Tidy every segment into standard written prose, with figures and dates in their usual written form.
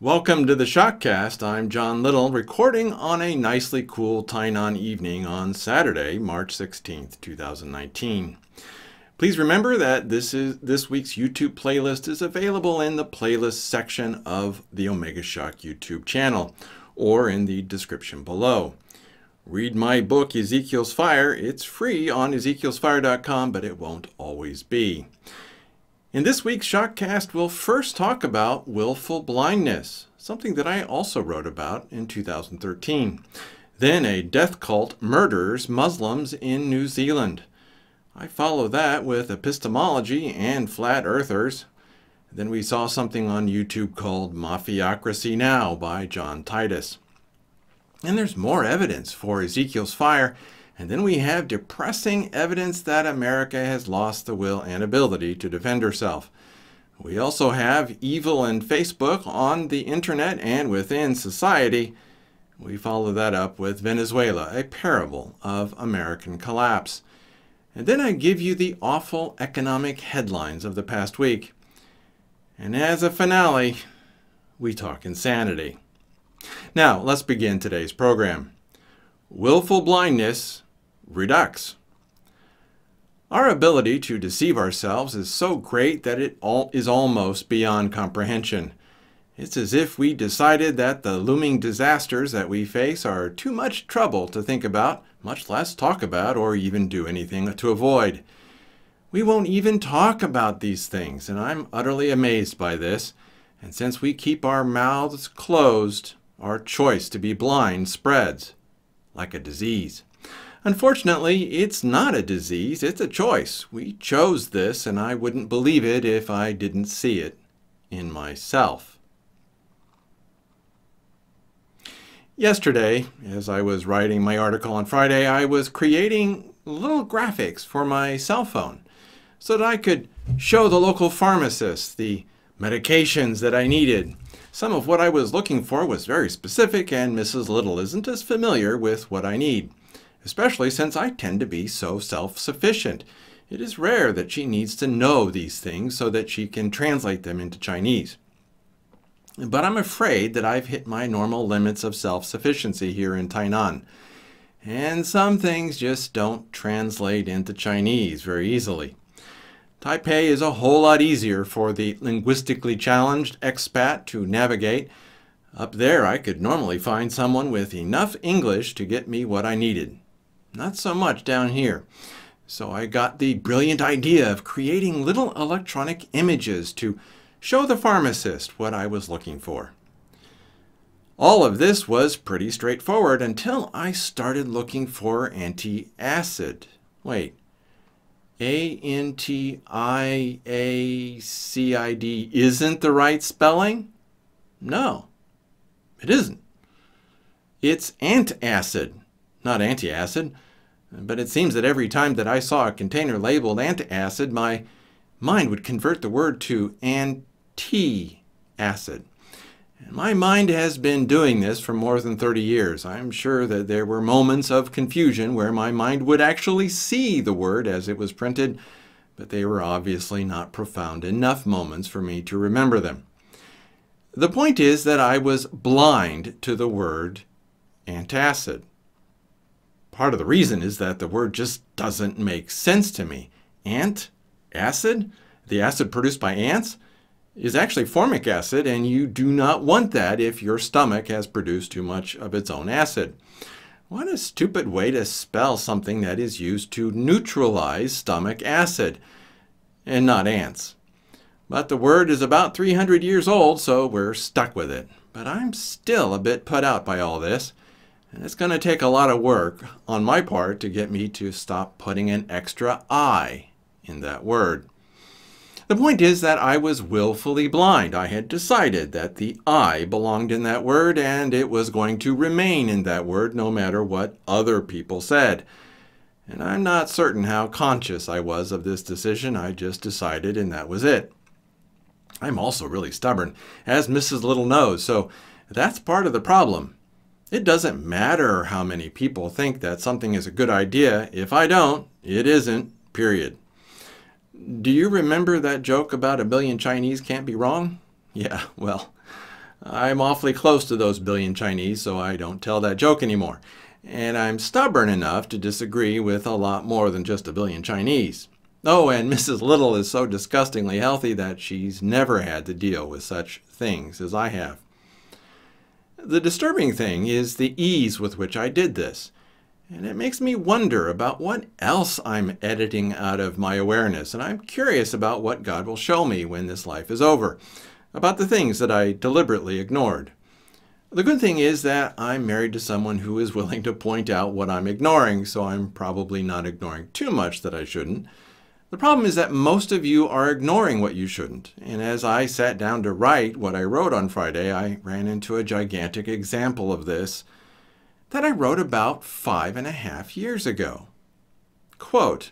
Welcome to the ShockCast. I'm John Little, recording on a nicely cool Tainan evening on Saturday, March 16th, 2019. Please remember that this week's YouTube playlist is available in the playlist section of the Omega Shock YouTube channel, or in the description below. Read my book, Ezekiel's Fire. It's free on ezekielsfire.com, but it won't always be. In this week's ShockCast, we'll first talk about willful blindness, something that I also wrote about in 2013. Then a death cult murders Muslims in New Zealand. I follow that with epistemology and flat earthers. Then we saw something on YouTube called Mafiocracy Now by John Titus. And there's more evidence for Ezekiel's Fire. And then we have depressing evidence that America has lost the will and ability to defend herself. We also have evil in Facebook, on the internet, and within society. We follow that up with Venezuela, a parable of American collapse. And then I give you the awful economic headlines of the past week. And as a finale, we talk insanity. Now, let's begin today's program. Willful blindness, Redux. Our ability to deceive ourselves is so great that it is almost beyond comprehension. It's as if we decided that the looming disasters that we face are too much trouble to think about, much less talk about, or even do anything to avoid. We won't even talk about these things, and I'm utterly amazed by this. And since we keep our mouths closed, our choice to be blind spreads like a disease. Unfortunately, it's not a disease, it's a choice. We chose this, and I wouldn't believe it if I didn't see it in myself. Yesterday, as I was writing my article on Friday, I was creating little graphics for my cell phone so that I could show the local pharmacist the medications that I needed. Some of what I was looking for was very specific, and Mrs. Little isn't as familiar with what I need, especially since I tend to be so self-sufficient. It is rare that she needs to know these things so that she can translate them into Chinese. But I'm afraid that I've hit my normal limits of self-sufficiency here in Tainan. And some things just don't translate into Chinese very easily. Taipei is a whole lot easier for the linguistically challenged expat to navigate. Up there, I could normally find someone with enough English to get me what I needed. Not so much down here. So I got the brilliant idea of creating little electronic images to show the pharmacist what I was looking for. All of this was pretty straightforward until I started looking for antacid. Wait. A-N-T-I-A-C-I-D isn't the right spelling? No, it isn't. It's antacid, not antacid. But it seems that every time that I saw a container labeled antacid, my mind would convert the word to antacid. And my mind has been doing this for more than 30 years. I'm sure that there were moments of confusion where my mind would actually see the word as it was printed, but they were obviously not profound enough moments for me to remember them. The point is that I was blind to the word antacid. Part of the reason is that the word just doesn't make sense to me. Acid? The acid produced by ants? Is actually formic acid, and you do not want that if your stomach has produced too much of its own acid. What a stupid way to spell something that is used to neutralize stomach acid, and not ants. But the word is about 300 years old, so we're stuck with it. But I'm still a bit put out by all this, and it's going to take a lot of work on my part to get me to stop putting an extra I in that word. The point is that I was willfully blind. I had decided that the I belonged in that word, and it was going to remain in that word no matter what other people said. And I'm not certain how conscious I was of this decision. I just decided, and that was it. I'm also really stubborn, as Mrs. Little knows, so that's part of the problem. It doesn't matter how many people think that something is a good idea. If I don't, it isn't, period. Do you remember that joke about a billion Chinese can't be wrong? Yeah, well, I'm awfully close to those billion Chinese, so I don't tell that joke anymore. And I'm stubborn enough to disagree with a lot more than just a billion Chinese. Oh, and Mrs. Little is so disgustingly healthy that she's never had to deal with such things as I have. The disturbing thing is the ease with which I did this. And it makes me wonder about what else I'm editing out of my awareness. And I'm curious about what God will show me when this life is over, about the things that I deliberately ignored. The good thing is that I'm married to someone who is willing to point out what I'm ignoring, so I'm probably not ignoring too much that I shouldn't. The problem is that most of you are ignoring what you shouldn't. And as I sat down to write what I wrote on Friday, I ran into a gigantic example of this that I wrote about 5.5 years ago. Quote,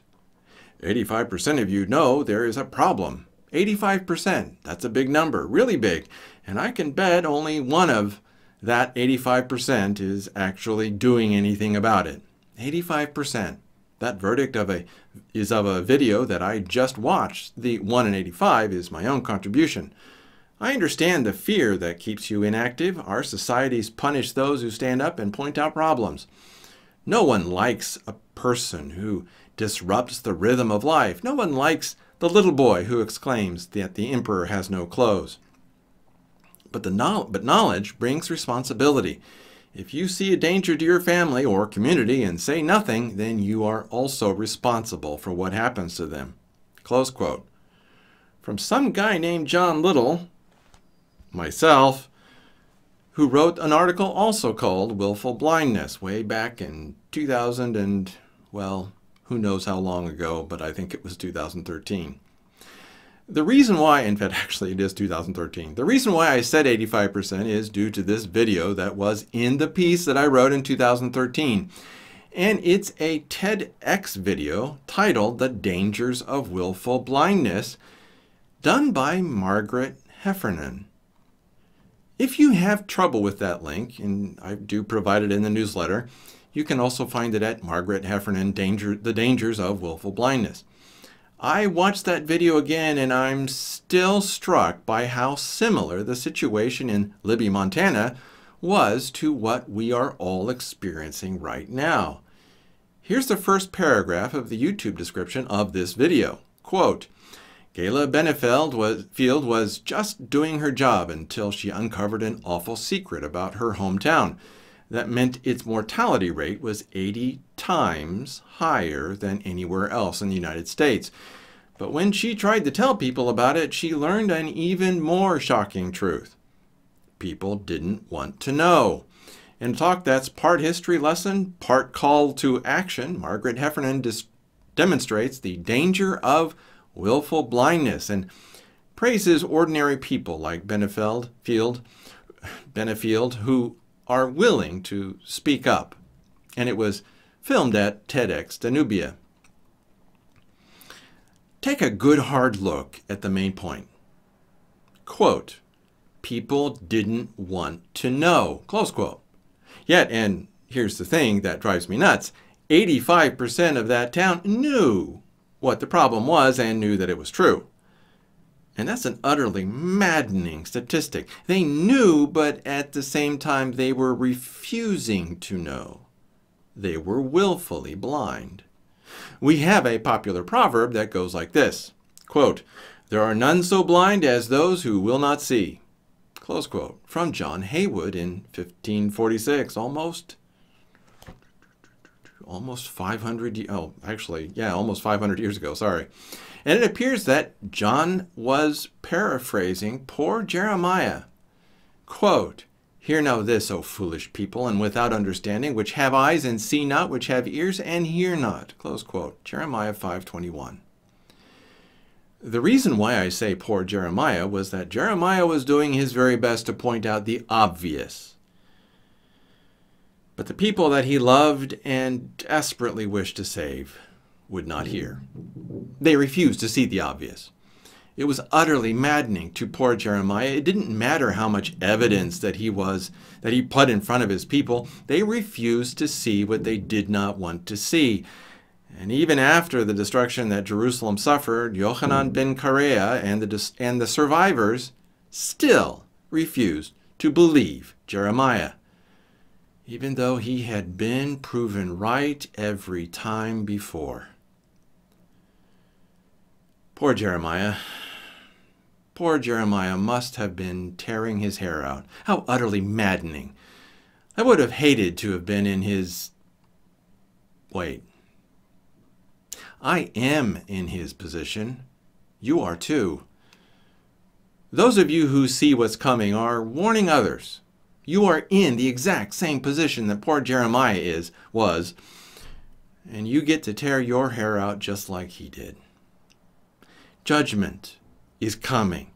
85% of you know there is a problem. 85%, that's a big number, really big. And I can bet only one of that 85% is actually doing anything about it. 85%. That verdict is of a video that I just watched. The 1 in 85 is my own contribution. I understand the fear that keeps you inactive. Our societies punish those who stand up and point out problems. No one likes a person who disrupts the rhythm of life. No one likes the little boy who exclaims that the emperor has no clothes. But knowledge brings responsibility. If you see a danger to your family or community and say nothing, then you are also responsible for what happens to them. Close quote. From some guy named John Little, myself, who wrote an article also called Willful Blindness way back in 2000 and, well, who knows how long ago, but I think it was 2013. The reason why, in fact, actually it is 2013. The reason why I said 85% is due to this video that was in the piece that I wrote in 2013. And it's a TEDx video titled The Dangers of Willful Blindness, done by Margaret Heffernan. If you have trouble with that link, and I do provide it in the newsletter, you can also find it at Margaret Heffernan, The Dangers of Willful Blindness. I watched that video again and I'm still struck by how similar the situation in Libby, Montana was to what we are all experiencing right now. Here's the first paragraph of the YouTube description of this video. Quote, Gayla Benefield was just doing her job until she uncovered an awful secret about her hometown. That meant its mortality rate was 80 times higher than anywhere else in the United States. But when she tried to tell people about it, she learned an even more shocking truth. People didn't want to know. In a talk that's part history lesson, part call to action, Margaret Heffernan demonstrates the danger of willful blindness and praises ordinary people like Benefield, who are willing to speak up. And it was filmed at TEDx Danubia. Take a good hard look at the main point. Quote, people didn't want to know, close quote. Yet, and here's the thing that drives me nuts, 85% of that town knew what the problem was and knew that it was true. And that's an utterly maddening statistic. They knew, but at the same time, they were refusing to know. They were willfully blind. We have a popular proverb that goes like this, quote, there are none so blind as those who will not see, close quote, from John Haywood in 1546, almost 500, almost 500 years ago, sorry. And it appears that John was paraphrasing poor Jeremiah. Quote, hear now this, O foolish people, and without understanding, which have eyes and see not, which have ears and hear not. Close quote. Jeremiah 5:21. The reason why I say poor Jeremiah was that Jeremiah was doing his very best to point out the obvious. But the people that he loved and desperately wished to save would not hear. They refused to see the obvious. It was utterly maddening to poor Jeremiah. It didn't matter how much evidence that he put in front of his people. They refused to see what they did not want to see. And even after the destruction that Jerusalem suffered, Yochanan ben Kareah and the survivors still refused to believe Jeremiah, even though he had been proven right every time before. Poor Jeremiah. Poor Jeremiah must have been tearing his hair out. How utterly maddening. I would have hated to have been in his... Wait. I am in his position. You are too. Those of you who see what's coming are warning others. You are in the exact same position that poor Jeremiah was, and you get to tear your hair out just like he did. Judgment is coming.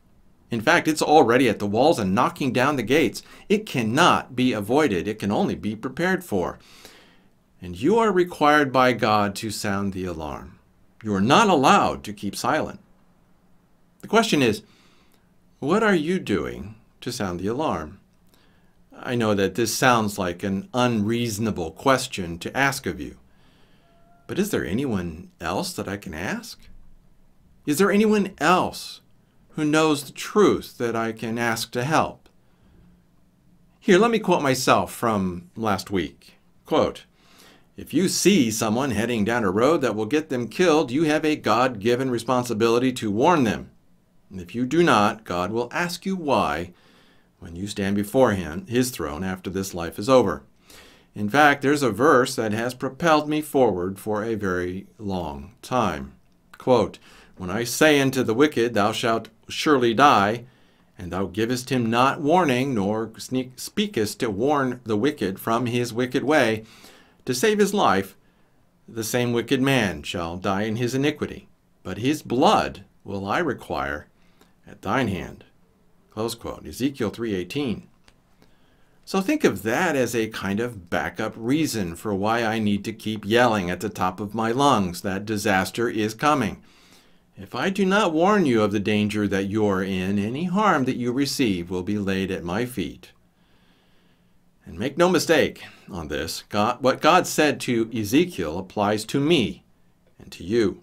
In fact, it's already at the walls and knocking down the gates. It cannot be avoided. It can only be prepared for. And you are required by God to sound the alarm. You are not allowed to keep silent. The question is, what are you doing to sound the alarm? I know that this sounds like an unreasonable question to ask of you. But is there anyone else that I can ask? Is there anyone else who knows the truth that I can ask to help? Here, let me quote myself from last week. Quote, "If you see someone heading down a road that will get them killed, you have a God-given responsibility to warn them. And if you do not, God will ask you why when you stand before his throne after this life is over." In fact, there's a verse that has propelled me forward for a very long time. Quote, "When I say unto the wicked, thou shalt surely die, and thou givest him not warning, nor speakest to warn the wicked from his wicked way, to save his life, the same wicked man shall die in his iniquity, but his blood will I require at thine hand." Close quote. Ezekiel 3:18. So think of that as a kind of backup reason for why I need to keep yelling at the top of my lungs that disaster is coming. If I do not warn you of the danger that you are in, any harm that you receive will be laid at my feet. And make no mistake on this, what God said to Ezekiel applies to me and to you.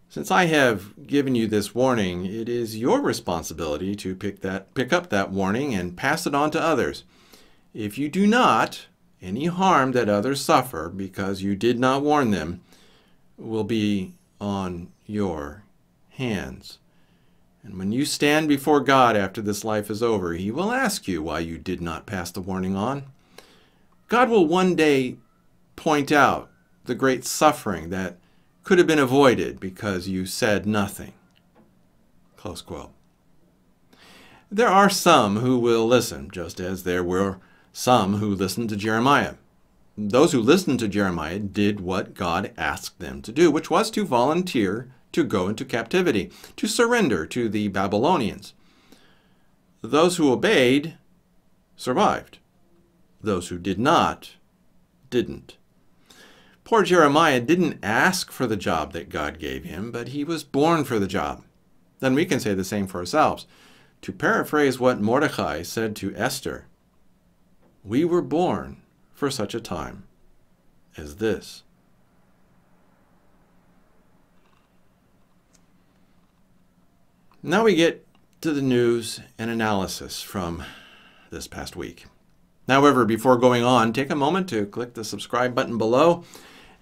Since I have given you this warning, it is your responsibility to pick up that warning and pass it on to others. If you do not, any harm that others suffer because you did not warn them will be on your hands. And when you stand before God after this life is over, he will ask you why you did not pass the warning on. God will one day point out the great suffering that could have been avoided because you said nothing. Close quote. There are some who will listen, just as there were some who listened to Jeremiah. Those who listened to Jeremiah did what God asked them to do, which was to volunteer to go into captivity, to surrender to the Babylonians. Those who obeyed survived. Those who did not, didn't. Poor Jeremiah didn't ask for the job that God gave him, but he was born for the job. Then we can say the same for ourselves. To paraphrase what Mordecai said to Esther, we were born for such a time as this. Now we get to the news and analysis from this past week. However, before going on, take a moment to click the subscribe button below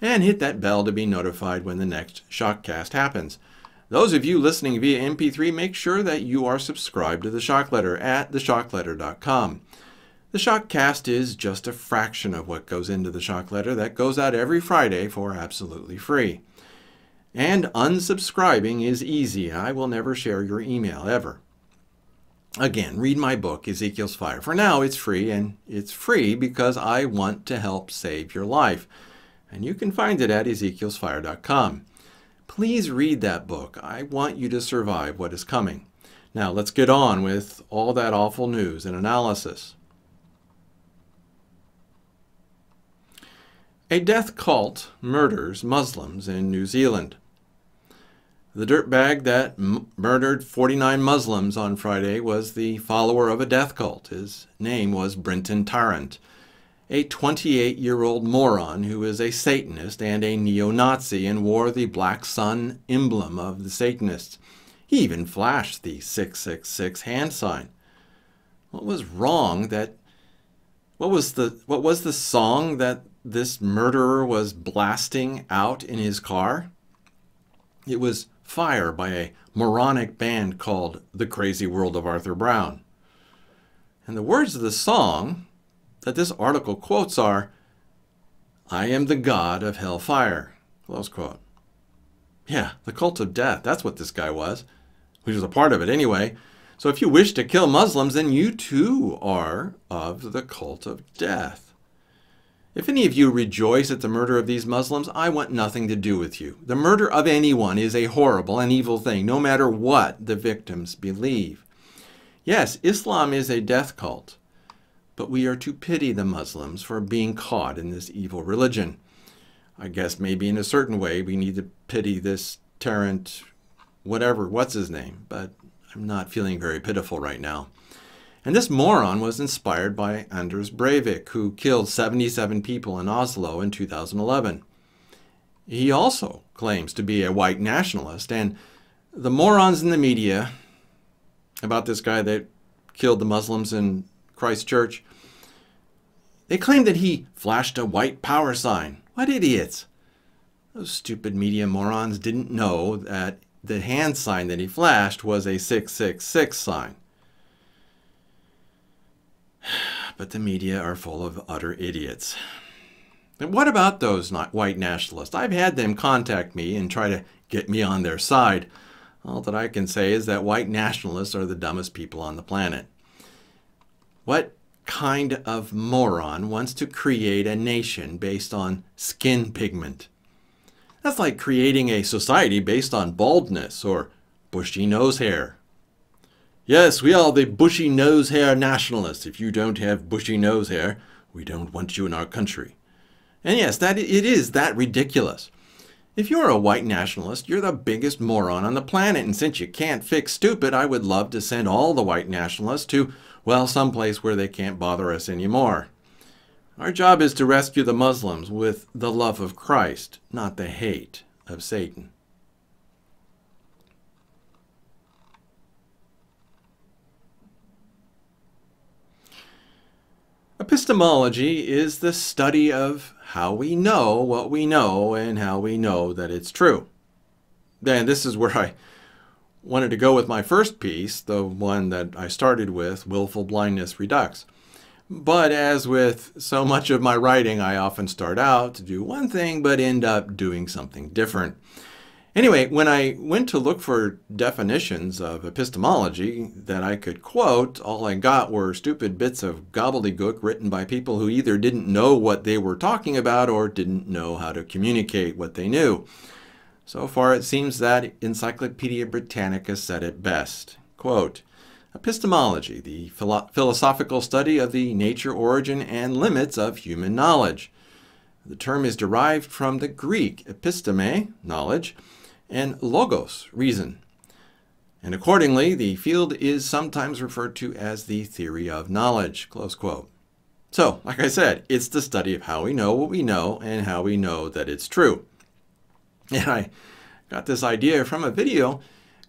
and hit that bell to be notified when the next ShockCast happens. Those of you listening via MP3, make sure that you are subscribed to the Shock Letter at theshockletter.com. The ShockCast is just a fraction of what goes into the Shock Letter that goes out every Friday for absolutely free. And unsubscribing is easy. I will never share your email, ever. Again, read my book, Ezekiel's Fire. For now, it's free, and it's free because I want to help save your life. And you can find it at ezekielsfire.com. Please read that book. I want you to survive what is coming. Now, let's get on with all that awful news and analysis. A death cult murders Muslims in New Zealand. The dirtbag that murdered 49 Muslims on Friday was the follower of a death cult. His name was Brenton Tarrant, a 28-year-old moron who is a Satanist and a neo-Nazi and wore the black sun emblem of the Satanists. He even flashed the 666 hand sign. What was wrong that, what was the song that this murderer was blasting out in his car? It was Fire by a moronic band called The Crazy World of Arthur Brown. And the words of the song that this article quotes are, "I am the god of hellfire," close quote. Yeah, the cult of death, that's what this guy was. He was a part of it anyway. So if you wish to kill Muslims, then you too are of the cult of death. If any of you rejoice at the murder of these Muslims, I want nothing to do with you. The murder of anyone is a horrible and evil thing, no matter what the victims believe. Yes, Islam is a death cult, but we are to pity the Muslims for being caught in this evil religion. I guess maybe in a certain way we need to pity this Tarrant, what's his name, but I'm not feeling very pitiful right now. And this moron was inspired by Anders Breivik, who killed 77 people in Oslo in 2011. He also claims to be a white nationalist, and the morons in the media about this guy that killed the Muslims in Christchurch, they claim that he flashed a white power sign. What idiots! Those stupid media morons didn't know that the hand sign that he flashed was a 666 sign. But the media are full of utter idiots. But what about those white nationalists? I've had them contact me and try to get me on their side. All that I can say is that white nationalists are the dumbest people on the planet. What kind of moron wants to create a nation based on skin pigment? That's like creating a society based on baldness or bushy nose hair. Yes, we are the bushy nose hair nationalists. If you don't have bushy nose hair, we don't want you in our country. And yes, it is that ridiculous. If you're a white nationalist, you're the biggest moron on the planet. And since you can't fix stupid, I would love to send all the white nationalists to, well, someplace where they can't bother us anymore. Our job is to rescue the Muslims with the love of Christ, not the hate of Satan. Epistemology is the study of how we know what we know and how we know that it's true. Then this is where I wanted to go with my first piece, the one that I started with, Willful Blindness, Redux. But as with so much of my writing, I often start out to do one thing but end up doing something different. Anyway, when I went to look for definitions of epistemology that I could quote, all I got were stupid bits of gobbledygook written by people who either didn't know what they were talking about or didn't know how to communicate what they knew. So far, it seems that Encyclopedia Britannica said it best. Quote, "Epistemology, the philosophical study of the nature, origin, and limits of human knowledge." The term is derived from the Greek episteme, knowledge, and logos, reason. And accordingly, the field is sometimes referred to as the theory of knowledge, close quote. So, like I said, it's the study of how we know what we know and how we know that it's true. And I got this idea from a video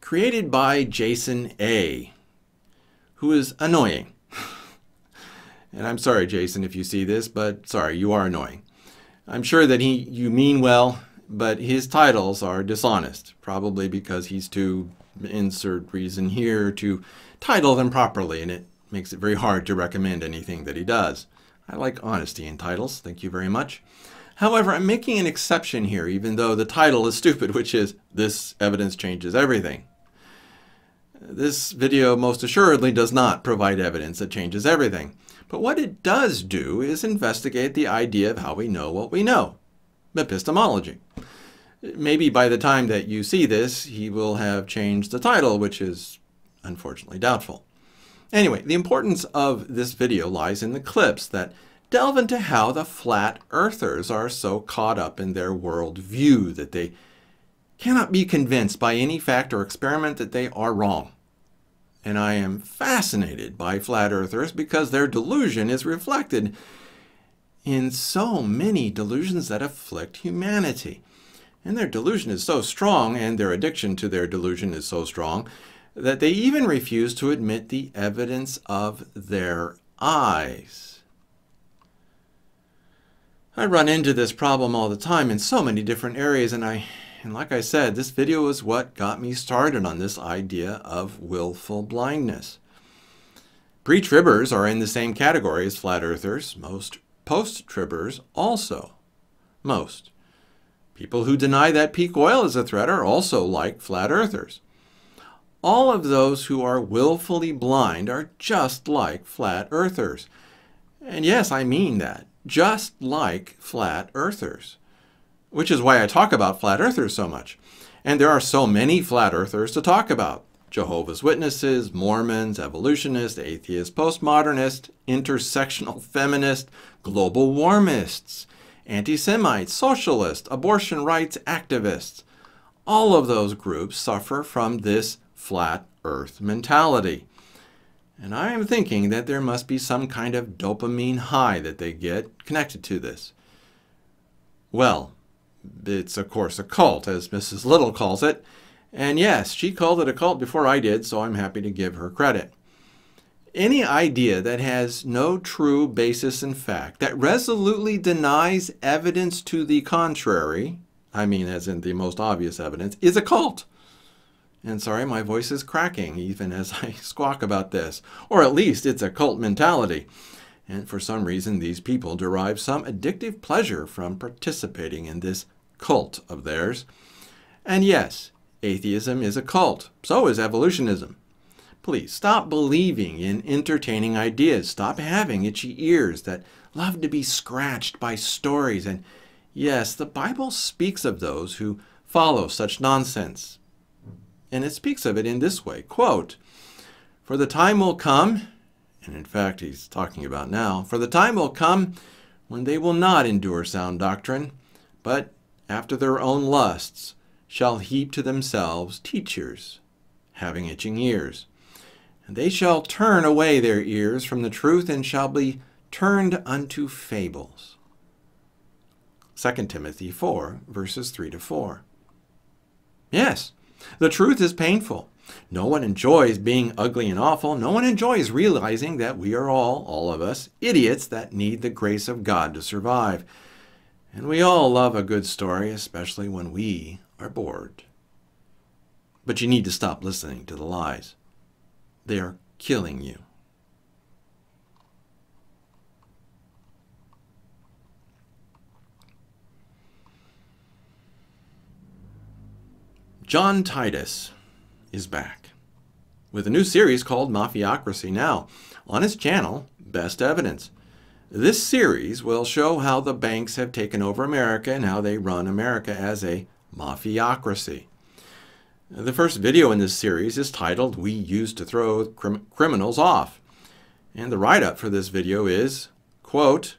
created by Jason A., who is annoying. And I'm sorry, Jason, if you see this, but sorry, you are annoying. I'm sure that you mean well, but his titles are dishonest, probably because he's too, insert reason here, to title them properly, and it makes it very hard to recommend anything that he does. I like honesty in titles, thank you very much. However, I'm making an exception here, even though the title is stupid, which is, "This Evidence Changes Everything." This video most assuredly does not provide evidence that changes everything. But what it does do is investigate the idea of how we know what we know. Epistemology. Maybe by the time that you see this, he will have changed the title, which is unfortunately doubtful. Anyway, the importance of this video lies in the clips that delve into how the flat earthers are so caught up in their world view that they cannot be convinced by any fact or experiment that they are wrong. And I am fascinated by flat earthers because their delusion is reflected in so many delusions that afflict humanity. And their delusion is so strong, and their addiction to their delusion is so strong, that they even refuse to admit the evidence of their eyes. I run into this problem all the time in so many different areas, and like I said, this video is what got me started on this idea of willful blindness. Pre-tribbers are in the same category as flat earthers, most post-tribbers also. Most. People who deny that peak oil is a threat are also like flat earthers. All of those who are willfully blind are just like flat earthers. And yes, I mean that. Just like flat earthers. Which is why I talk about flat earthers so much. And there are so many flat earthers to talk about. Jehovah's Witnesses, Mormons, evolutionists, atheists, postmodernists, intersectional feminists, global warmists, anti-Semites, socialists, abortion rights activists. All of those groups suffer from this flat earth mentality. And I am thinking that there must be some kind of dopamine high that they get connected to this. Well, it's of course a cult, as Mrs. Little calls it. And yes, she called it a cult before I did, so I'm happy to give her credit. Any idea that has no true basis in fact, that resolutely denies evidence to the contrary, I mean as in the most obvious evidence, is a cult. And sorry, my voice is cracking even as I squawk about this. Or at least it's a cult mentality. And for some reason, these people derive some addictive pleasure from participating in this cult of theirs. And yes, atheism is a cult. So is evolutionism. Please stop believing in entertaining ideas. Stop having itchy ears that love to be scratched by stories. And yes, the Bible speaks of those who follow such nonsense. And it speaks of it in this way, quote, "For the time will come," and in fact he's talking about now, "for the time will come when they will not endure sound doctrine, but after their own lusts shall heap to themselves teachers, having itching ears. And they shall turn away their ears from the truth, and shall be turned unto fables." 2 Timothy 4, verses 3 to 4. Yes, the truth is painful. No one enjoys being ugly and awful. No one enjoys realizing that we are all of us, idiots that need the grace of God to survive. And we all love a good story, especially when we are bored. But you need to stop listening to the lies. They are killing you. John Titus is back with a new series called Mafiocracy now on his channel, Best Evidence. This series will show how the banks have taken over America and how they run America as a mafiocracy. The first video in this series is titled, "We Used to Throw Criminals Off." And the write-up for this video is, quote,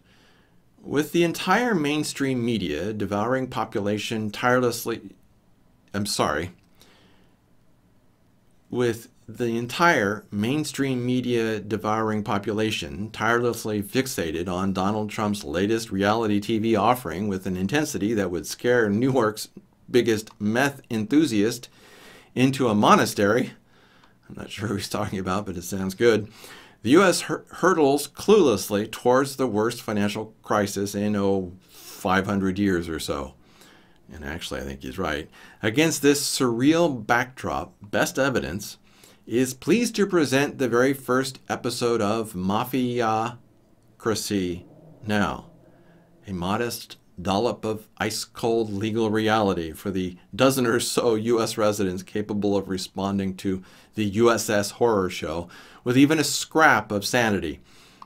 "With the entire mainstream media devouring population tirelessly..." With the entire mainstream media devouring population tirelessly fixated on Donald Trump's latest reality TV offering with an intensity that would scare Newark's biggest meth enthusiast into a monastery. I'm not sure who he's talking about, but it sounds good. The U.S. hurtles cluelessly towards the worst financial crisis in, 500 years or so. And actually, I think he's right. Against this surreal backdrop, Best Evidence is pleased to present the very first episode of Mafiocracy Now, a modest dollop of ice-cold legal reality for the dozen or so U.S. residents capable of responding to the USS horror show with even a scrap of sanity,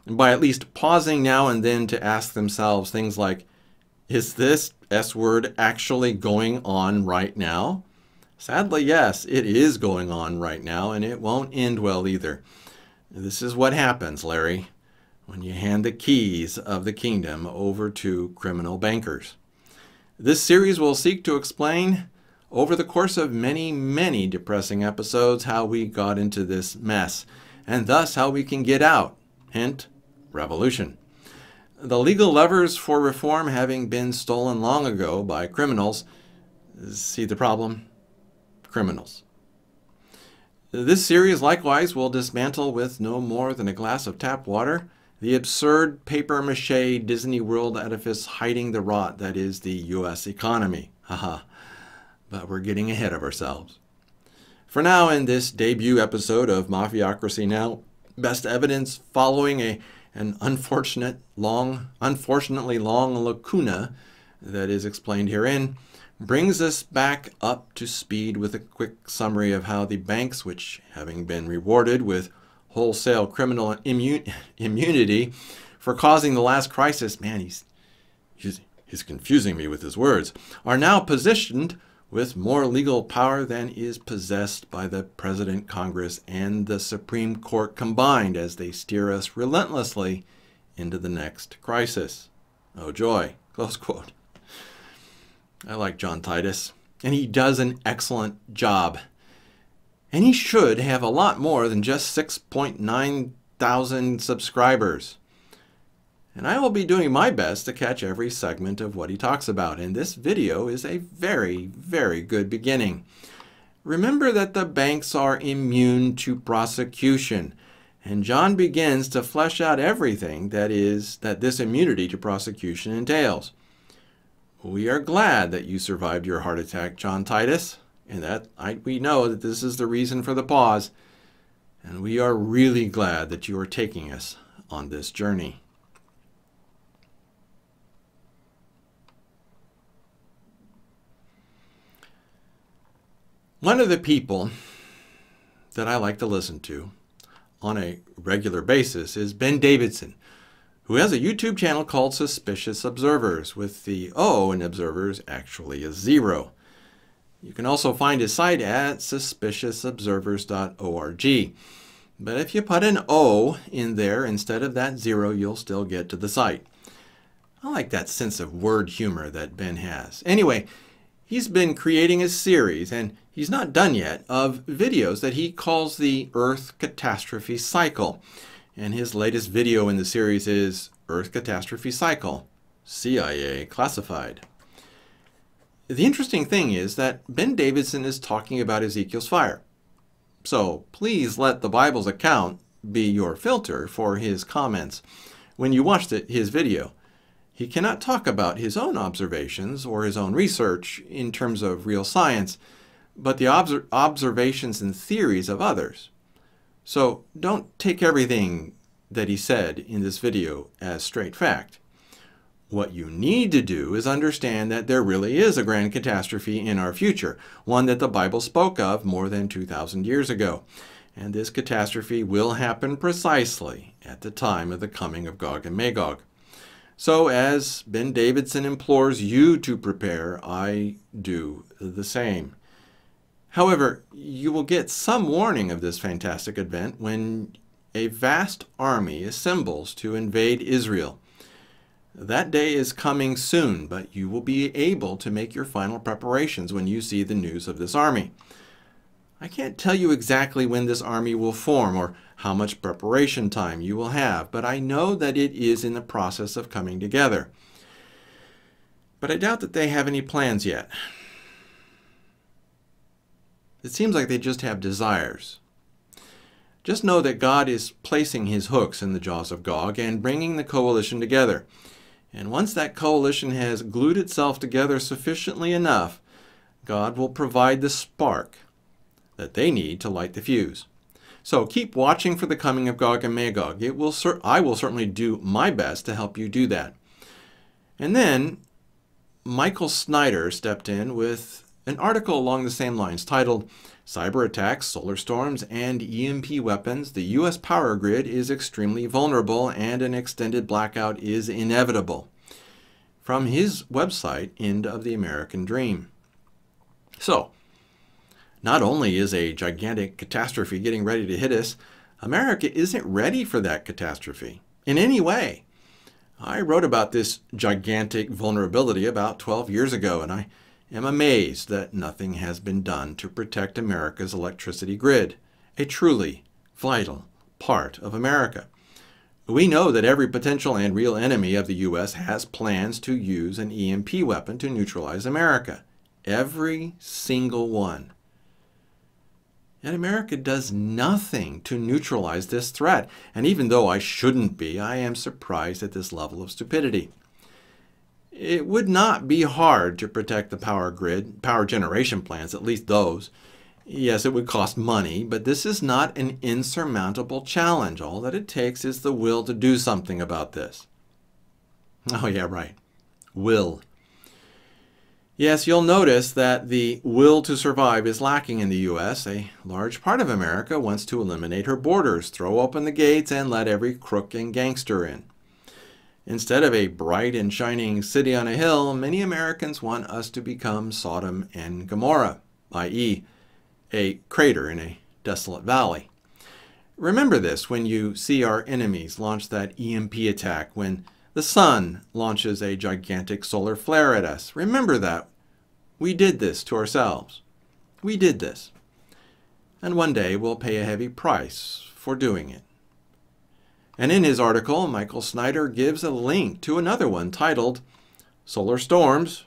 and by at least pausing now and then to ask themselves things like, is this S-word actually going on right now? Sadly, yes, it is going on right now, and it won't end well either. This is what happens, Larry, when you hand the keys of the kingdom over to criminal bankers. This series will seek to explain, over the course of many, many depressing episodes, how we got into this mess, and thus how we can get out. Hint, revolution. The legal levers for reform having been stolen long ago by criminals. See the problem? Criminals. This series likewise will dismantle with no more than a glass of tap water the absurd papier-mâché Disney World edifice hiding the rot that is the U.S. economy. Haha. But we're getting ahead of ourselves. For now, in this debut episode of Mafiocracy Now, best evidence following an unfortunately long lacuna that is explained herein, brings us back up to speed with a quick summary of how the banks, which, having been rewarded with wholesale criminal immunity for causing the last crisis, man, he's confusing me with his words, are now positioned with more legal power than is possessed by the President, Congress, and the Supreme Court combined as they steer us relentlessly into the next crisis. Oh joy, close quote. I like John Titus, and he does an excellent job. And he should have a lot more than just 6.9 thousand subscribers. And I will be doing my best to catch every segment of what he talks about, and this video is a very, very good beginning. Remember that the banks are immune to prosecution, and John begins to flesh out everything that this immunity to prosecution entails. We are glad that you survived your heart attack, John Titus, and we know that this is the reason for the pause, and we are really glad that you are taking us on this journey. One of the people that I like to listen to on a regular basis is Ben Davidson, who has a YouTube channel called Suspicious Observers, with the O in observers actually a 0. You can also find his site at suspiciousobservers.org. But if you put an O in there instead of that 0, you'll still get to the site. I like that sense of word humor that Ben has. Anyway, he's been creating a series, and he's not done yet, of videos that he calls the Earth Catastrophe Cycle. And his latest video in the series is Earth Catastrophe Cycle, CIA Classified. The interesting thing is that Ben Davidson is talking about Ezekiel's fire. So please let the Bible's account be your filter for his comments. When you watch his video, he cannot talk about his own observations or his own research in terms of real science, but the observations and theories of others. So don't take everything that he said in this video as straight fact. What you need to do is understand that there really is a grand catastrophe in our future, one that the Bible spoke of more than 2,000 years ago. And this catastrophe will happen precisely at the time of the coming of Gog and Magog. So as Ben Davidson implores you to prepare, I do the same. However, you will get some warning of this fantastic event when a vast army assembles to invade Israel. That day is coming soon, but you will be able to make your final preparations when you see the news of this army. I can't tell you exactly when this army will form or how much preparation time you will have, but I know that it is in the process of coming together. But I doubt that they have any plans yet. It seems like they just have desires. Just know that God is placing his hooks in the jaws of Gog and bringing the coalition together. And once that coalition has glued itself together sufficiently enough, God will provide the spark that they need to light the fuse. So keep watching for the coming of Gog and Magog. I will certainly do my best to help you do that. And then Michael Snyder stepped in with an article along the same lines titled Cyber Attacks, Solar Storms, and EMP Weapons. The U.S. power grid is extremely vulnerable and an extended blackout is inevitable. From his website, End of the American Dream. So, not only is a gigantic catastrophe getting ready to hit us, America isn't ready for that catastrophe in any way. I wrote about this gigantic vulnerability about 12 years ago, and I am amazed that nothing has been done to protect America's electricity grid, a truly vital part of America. We know that every potential and real enemy of the U.S. has plans to use an EMP weapon to neutralize America. Every single one. Yet America does nothing to neutralize this threat. And even though I shouldn't be, I am surprised at this level of stupidity. It would not be hard to protect the power grid, power generation plants, at least those. Yes, it would cost money, but this is not an insurmountable challenge. All that it takes is the will to do something about this. Oh yeah, right. Will. Yes, you'll notice that the will to survive is lacking in the U.S. A large part of America wants to eliminate her borders, throw open the gates, and let every crook and gangster in. Instead of a bright and shining city on a hill, many Americans want us to become Sodom and Gomorrah, i.e., a crater in a desolate valley. Remember this when you see our enemies launch that EMP attack, when the sun launches a gigantic solar flare at us. Remember that. We did this to ourselves. We did this. And one day we'll pay a heavy price for doing it. And in his article, Michael Snyder gives a link to another one titled Solar Storms.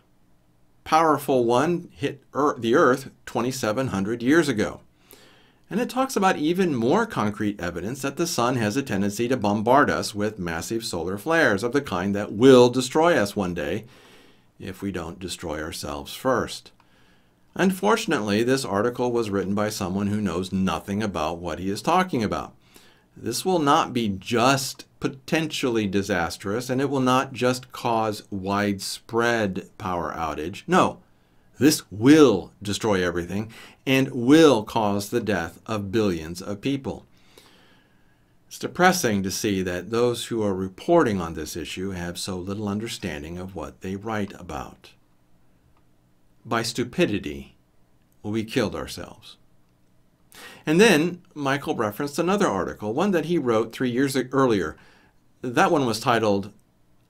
Powerful one hit the Earth 2,700 years ago. And it talks about even more concrete evidence that the sun has a tendency to bombard us with massive solar flares of the kind that will destroy us one day if we don't destroy ourselves first. Unfortunately, this article was written by someone who knows nothing about what he is talking about. This will not be just potentially disastrous, and it will not just cause widespread power outage. No, this will destroy everything and will cause the death of billions of people. It's depressing to see that those who are reporting on this issue have so little understanding of what they write about. By stupidity, we killed ourselves. And then Michael referenced another article, one that he wrote 3 years earlier. That one was titled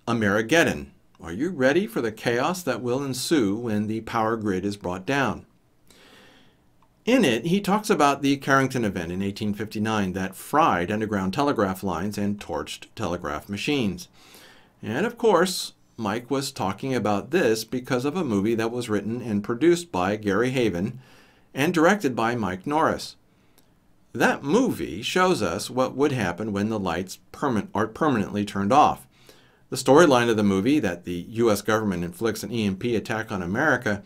Amerigeddon. Are you ready for the chaos that will ensue when the power grid is brought down? In it, he talks about the Carrington event in 1859 that fried underground telegraph lines and torched telegraph machines. And of course, Mike was talking about this because of a movie that was written and produced by Gary Haven and directed by Mike Norris. That movie shows us what would happen when the lights are permanently turned off. The storyline of the movie, that the U.S. government inflicts an EMP attack on America,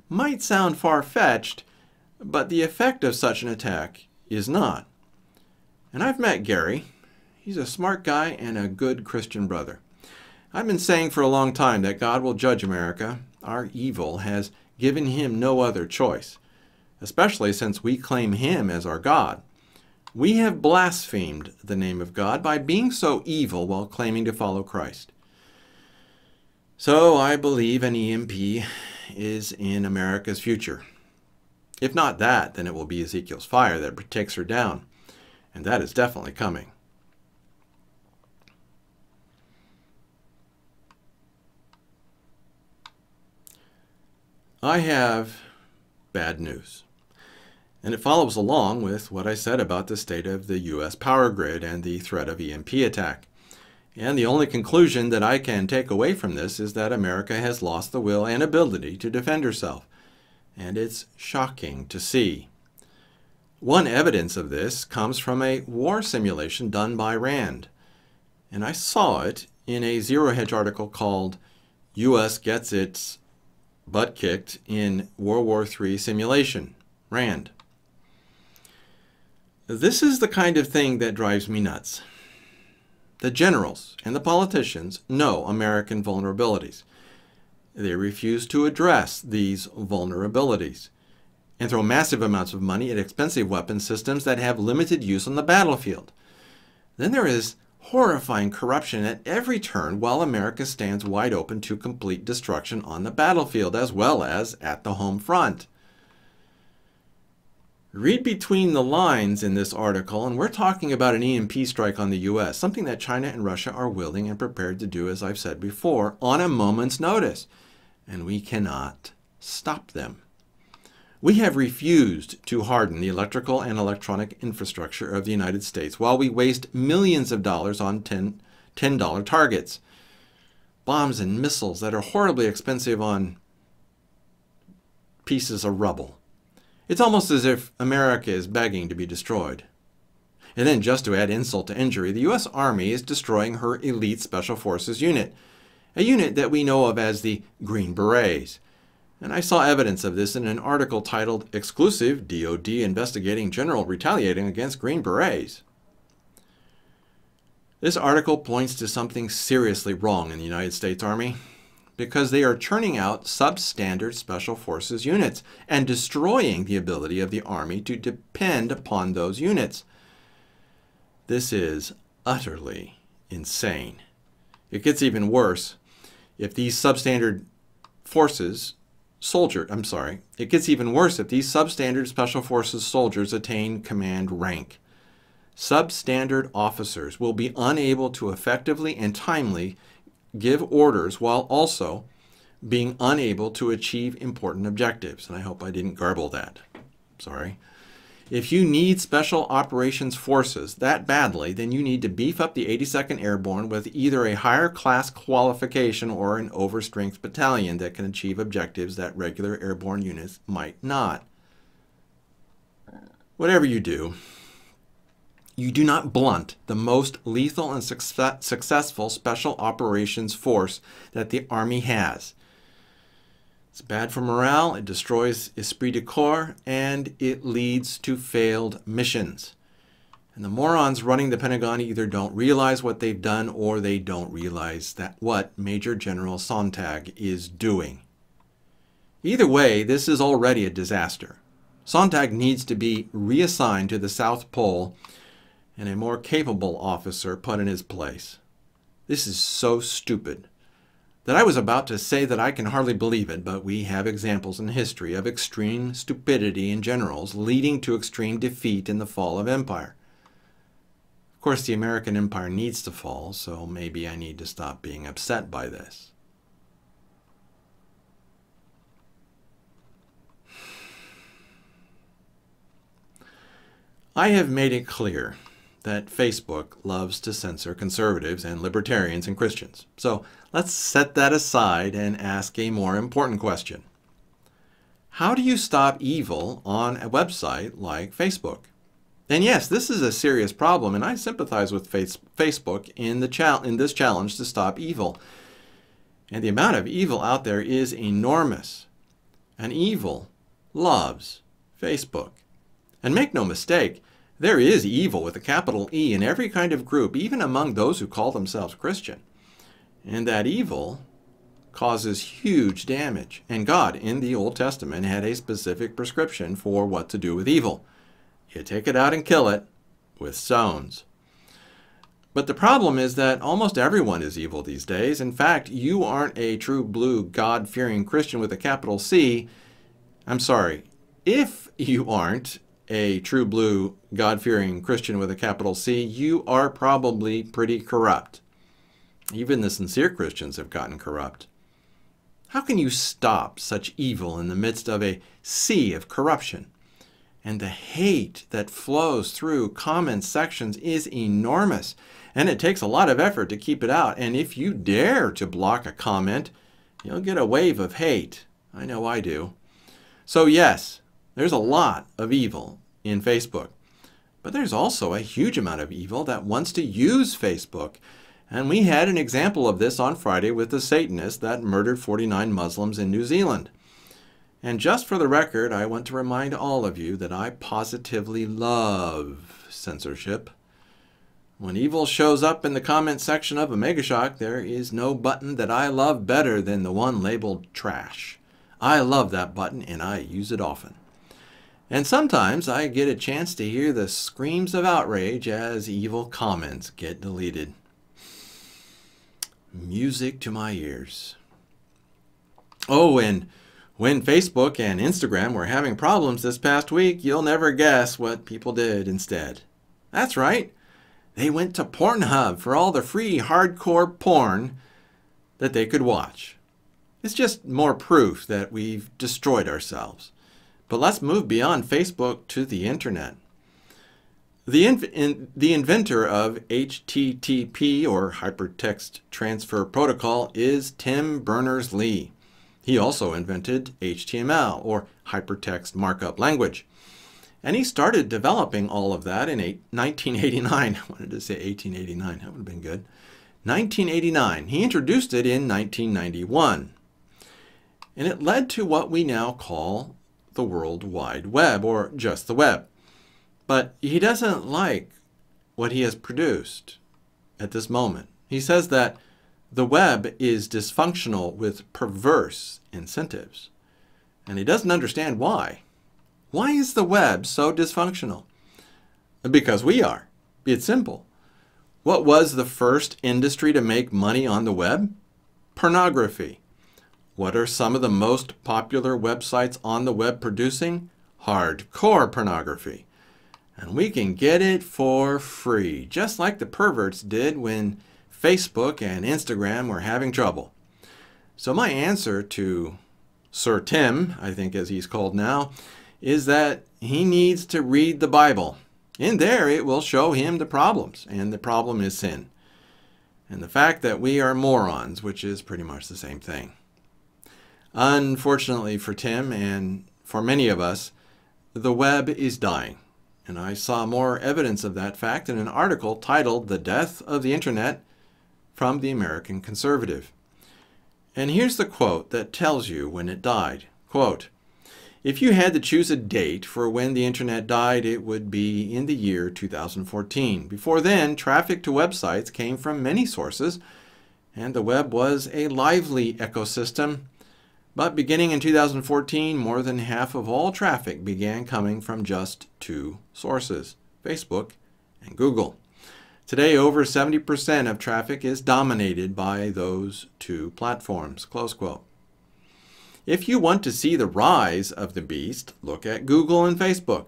might sound far-fetched, but the effect of such an attack is not. And I've met Gary. He's a smart guy and a good Christian brother. I've been saying for a long time that God will judge America. Our evil has given him no other choice, especially since we claim him as our God. We have blasphemed the name of God by being so evil while claiming to follow Christ. So I believe an EMP is in America's future. If not that, then it will be Ezekiel's fire that takes her down. And that is definitely coming. I have bad news. And it follows along with what I said about the state of the U.S. power grid and the threat of EMP attack. And the only conclusion that I can take away from this is that America has lost the will and ability to defend herself. And it's shocking to see. One evidence of this comes from a war simulation done by RAND. And I saw it in a Zero Hedge article called U.S. Gets Its Butt Kicked in World War III Simulation, RAND. This is the kind of thing that drives me nuts. The generals and the politicians know American vulnerabilities. They refuse to address these vulnerabilities and throw massive amounts of money at expensive weapon systems that have limited use on the battlefield. Then there is horrifying corruption at every turn while America stands wide open to complete destruction on the battlefield as well as at the home front. Read between the lines in this article, and we're talking about an EMP strike on the U.S., something that China and Russia are willing and prepared to do, as I've said before, on a moment's notice. And we cannot stop them. We have refused to harden the electrical and electronic infrastructure of the United States while we waste millions of dollars on $10 targets. Bombs and missiles that are horribly expensive on pieces of rubble. It's almost as if America is begging to be destroyed. And then, just to add insult to injury, the U.S. Army is destroying her elite Special Forces unit, a unit that we know of as the Green Berets. And I saw evidence of this in an article titled "Exclusive DoD Investigating General Retaliating Against Green Berets." This article points to something seriously wrong in the United States Army, because they are churning out substandard Special Forces units and destroying the ability of the Army to depend upon those units. This is utterly insane. It gets even worse if these substandard it gets even worse if these substandard Special Forces soldiers attain command rank. Substandard officers will be unable to effectively and timely give orders while also being unable to achieve important objectives. And I hope I didn't garble that. Sorry. If you need Special Operations Forces that badly, then you need to beef up the 82nd Airborne with either a higher class qualification or an overstrength battalion that can achieve objectives that regular airborne units might not. Whatever you do not blunt the most lethal and successful Special Operations Force that the Army has. It's bad for morale, it destroys esprit de corps, and it leads to failed missions. And the morons running the Pentagon either don't realize what they've done or they don't realize what Major General Sontag is doing. Either way, this is already a disaster. Sontag needs to be reassigned to the South Pole and a more capable officer put in his place. This is so stupid that I was about to say that I can hardly believe it, but we have examples in history of extreme stupidity in generals leading to extreme defeat in the fall of empire. Of course, the American empire needs to fall, so maybe I need to stop being upset by this. I have made it clear that Facebook loves to censor conservatives and libertarians and Christians. So let's set that aside and ask a more important question. How do you stop evil on a website like Facebook? And yes, this is a serious problem, and I sympathize with Facebook in this challenge to stop evil. And the amount of evil out there is enormous. And evil loves Facebook. And make no mistake, there is evil with a capital E in every kind of group, even among those who call themselves Christian. And that evil causes huge damage. And God, in the Old Testament, had a specific prescription for what to do with evil. You take it out and kill it with stones. But the problem is that almost everyone is evil these days. In fact, you aren't a true blue God-fearing Christian with a capital C. I'm sorry, if you aren't a true blue God-fearing Christian with a capital C, you are probably pretty corrupt. Even the sincere Christians have gotten corrupt. How can you stop such evil in the midst of a sea of corruption? And the hate that flows through comment sections is enormous, and it takes a lot of effort to keep it out. And if you dare to block a comment, you'll get a wave of hate. I know I do. So yes, there's a lot of evil in Facebook, but there's also a huge amount of evil that wants to use Facebook. And we had an example of this on Friday with the Satanist that murdered 49 Muslims in New Zealand. And just for the record, I want to remind all of you that I positively love censorship. When evil shows up in the comment section of a Megashock, there is no button that I love better than the one labeled trash. I love that button and I use it often. And sometimes I get a chance to hear the screams of outrage as evil comments get deleted. Music to my ears. Oh, and when Facebook and Instagram were having problems this past week, you'll never guess what people did instead. That's right. They went to Pornhub for all the free hardcore porn that they could watch. It's just more proof that we've destroyed ourselves. But let's move beyond Facebook to the internet. The inventor of HTTP, or Hypertext Transfer Protocol, is Tim Berners-Lee. He also invented HTML, or hypertext markup language. And he started developing all of that in 1989. I wanted to say 1889. That would have been good. 1989. He introduced it in 1991. And it led to what we now call the World Wide Web, or just the web. But he doesn't like what he has produced at this moment. He says that the web is dysfunctional with perverse incentives. And he doesn't understand why. Why is the web so dysfunctional? Because we are. It's simple. What was the first industry to make money on the web? Pornography. What are some of the most popular websites on the web producing? Hardcore pornography. And we can get it for free, just like the perverts did when Facebook and Instagram were having trouble. So my answer to Sir Tim, I think as he's called now, is that he needs to read the Bible. In there it will show him the problems, and the problem is sin. And the fact that we are morons, which is pretty much the same thing. Unfortunately for Tim and for many of us, the web is dying. And I saw more evidence of that fact in an article titled "The Death of the Internet" from the American Conservative. And here's the quote that tells you when it died. Quote, "If you had to choose a date for when the internet died, it would be in the year 2014. Before then, traffic to websites came from many sources, and the web was a lively ecosystem. But beginning in 2014, more than half of all traffic began coming from just two sources, Facebook and Google. Today, over 70% of traffic is dominated by those two platforms." Close quote. If you want to see the rise of the beast, look at Google and Facebook.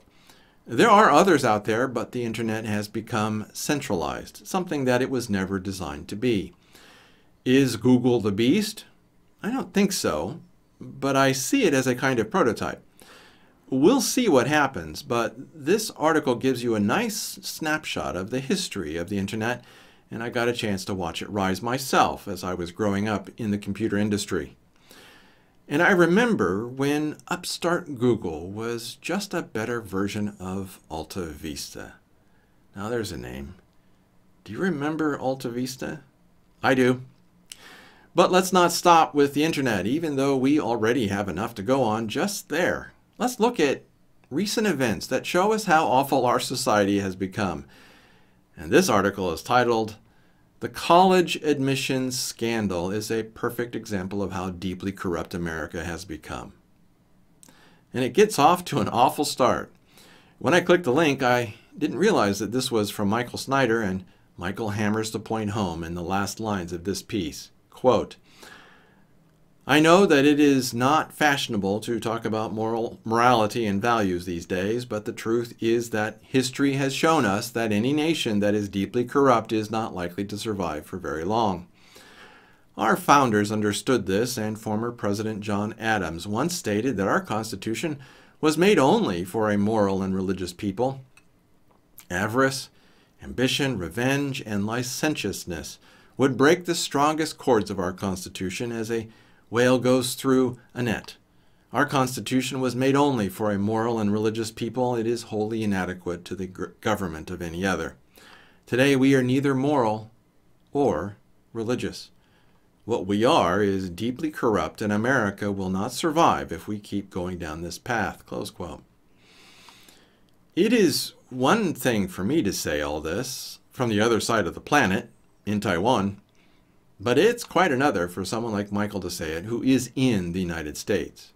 There are others out there, but the internet has become centralized, something that it was never designed to be. Is Google the beast? I don't think so, but I see it as a kind of prototype. We'll see what happens, but this article gives you a nice snapshot of the history of the internet, and I got a chance to watch it rise myself as I was growing up in the computer industry. And I remember when upstart Google was just a better version of Alta Vista. Now there's a name. Do you remember Alta Vista? I do. But let's not stop with the internet, even though we already have enough to go on just there. Let's look at recent events that show us how awful our society has become. And this article is titled, "The College Admissions Scandal is a Perfect Example of How Deeply Corrupt America Has Become." And it gets off to an awful start. When I clicked the link, I didn't realize that this was from Michael Snyder, and Michael hammers the point home in the last lines of this piece. Quote, "I know that it is not fashionable to talk about morality and values these days, but the truth is that history has shown us that any nation that is deeply corrupt is not likely to survive for very long. Our founders understood this, and former President John Adams once stated that our Constitution was made only for a moral and religious people. Avarice, ambition, revenge, and licentiousness would break the strongest cords of our Constitution as a whale goes through a net. Our Constitution was made only for a moral and religious people. It is wholly inadequate to the government of any other. Today we are neither moral or religious. What we are is deeply corrupt, and America will not survive if we keep going down this path." Close quote. It is one thing for me to say all this from the other side of the planet, in Taiwan, but it's quite another for someone like Michael to say it, who is in the United States.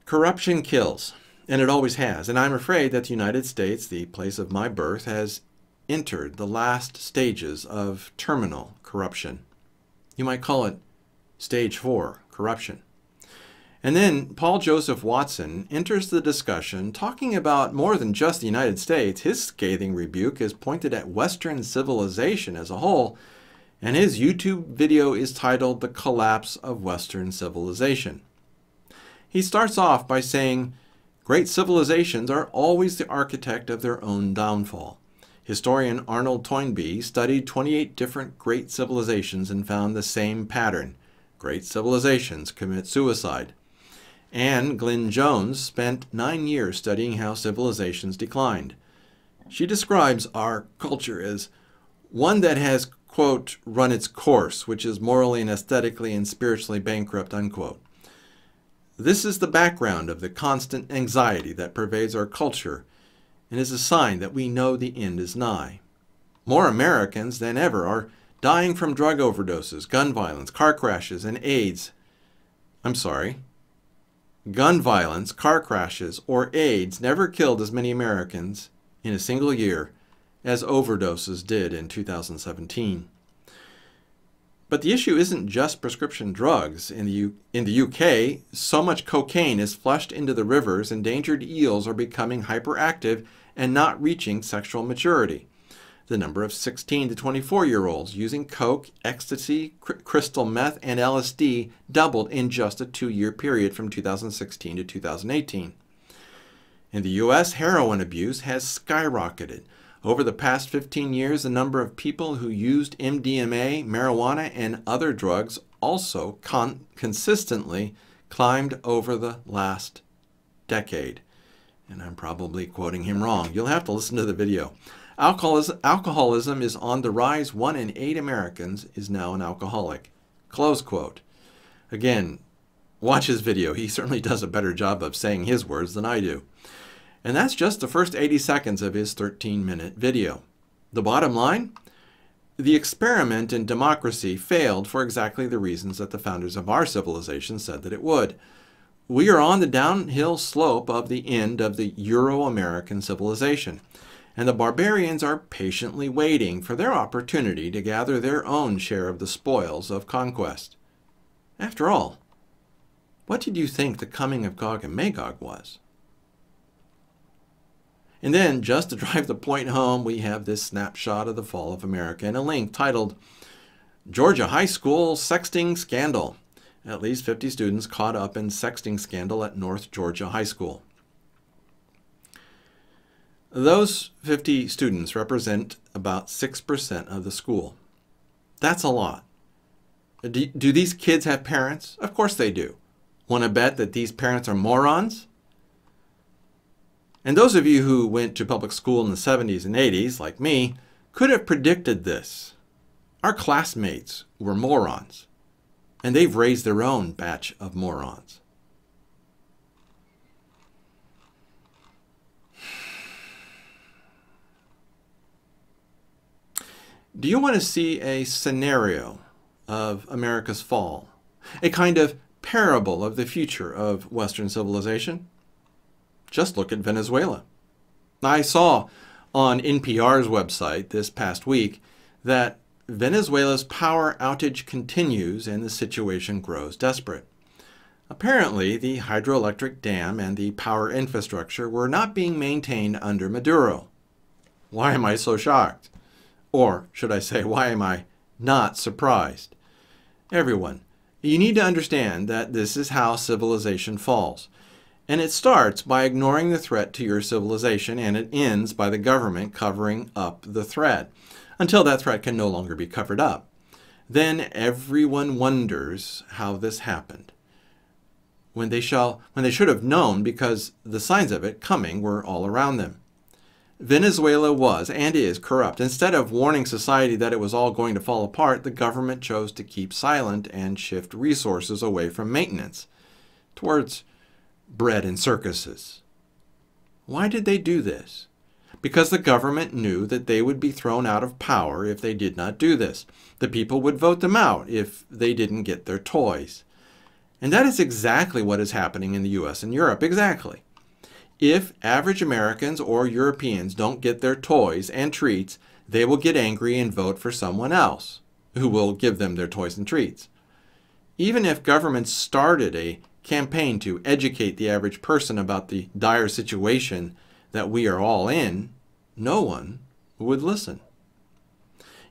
Corruption kills, and it always has, and I'm afraid that the United States, the place of my birth, has entered the last stages of terminal corruption. You might call it stage 4 corruption. And then Paul Joseph Watson enters the discussion talking about more than just the United States. His scathing rebuke is pointed at Western civilization as a whole, and his YouTube video is titled "The Collapse of Western Civilization." He starts off by saying, "Great civilizations are always the architect of their own downfall. Historian Arnold Toynbee studied 28 different great civilizations and found the same pattern. Great civilizations commit suicide. Anne Glyn Jones spent 9 years studying how civilizations declined. She describes our culture as one that has, quote, run its course, which is morally and aesthetically and spiritually bankrupt, unquote. This is the background of the constant anxiety that pervades our culture and is a sign that we know the end is nigh. More Americans than ever are dying from drug overdoses, gun violence, car crashes, and AIDS. Gun violence, car crashes, or AIDS never killed as many Americans in a single year as overdoses did in 2017. But the issue isn't just prescription drugs. In the UK, so much cocaine is flushed into the rivers, endangered eels are becoming hyperactive and not reaching sexual maturity. The number of 16 to 24-year-olds using coke, ecstasy, crystal meth, and LSD doubled in just a 2-year period from 2016 to 2018. In the U.S., heroin abuse has skyrocketed. Over the past 15 years, the number of people who used MDMA, marijuana, and other drugs also consistently climbed over the last decade. And I'm probably quoting him wrong. You'll have to listen to the video. Alcoholism is on the rise. 1 in 8 Americans is now an alcoholic. Close quote. Again, watch his video. He certainly does a better job of saying his words than I do. And that's just the first 80 seconds of his 13-minute video. The bottom line? The experiment in democracy failed for exactly the reasons that the founders of our civilization said that it would. We are on the downhill slope of the end of the Euro-American civilization, and the barbarians are patiently waiting for their opportunity to gather their own share of the spoils of conquest. After all, what did you think the coming of Gog and Magog was? And then, just to drive the point home, we have this snapshot of the fall of America and a link titled, Georgia High School Sexting Scandal. At least 50 students caught up in sexting scandal at North Georgia High School. Those 50 students represent about 6% of the school. That's a lot. Do these kids have parents? Of course they do. Want to bet that these parents are morons? And those of you who went to public school in the 70s and 80s, like me, could have predicted this. Our classmates were morons, and they've raised their own batch of morons. Do you want to see a scenario of America's fall? A kind of parable of the future of Western civilization? Just look at Venezuela. I saw on NPR's website this past week that Venezuela's power outage continues and the situation grows desperate. Apparently, the hydroelectric dam and the power infrastructure were not being maintained under Maduro. Why am I so shocked? Or should I say, why am I not surprised? Everyone, you need to understand that this is how civilization falls. And it starts by ignoring the threat to your civilization, and it ends by the government covering up the threat, until that threat can no longer be covered up. Then everyone wonders how this happened, when they should have known, because the signs of it coming were all around them. Venezuela was and is corrupt. Instead of warning society that it was all going to fall apart, the government chose to keep silent and shift resources away from maintenance towards bread and circuses. Why did they do this? Because the government knew that they would be thrown out of power if they did not do this. The people would vote them out if they didn't get their toys. And that is exactly what is happening in the US and Europe. Exactly. If average Americans or Europeans don't get their toys and treats, they will get angry and vote for someone else who will give them their toys and treats. Even if governments started a campaign to educate the average person about the dire situation that we are all in, no one would listen.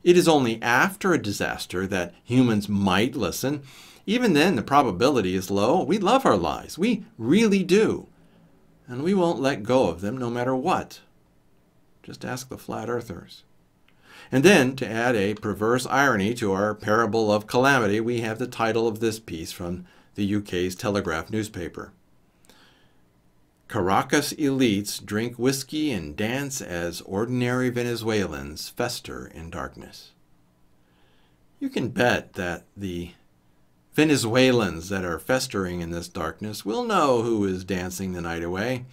It is only after a disaster that humans might listen. Even then, the probability is low. We love our lies. We really do. And we won't let go of them no matter what. Just ask the flat earthers. And then, to add a perverse irony to our parable of calamity, we have the title of this piece from the UK's Telegraph newspaper. Caracas elites drink whiskey and dance as ordinary Venezuelans fester in darkness. You can bet that the Venezuelans that are festering in this darkness will know who is dancing the night away.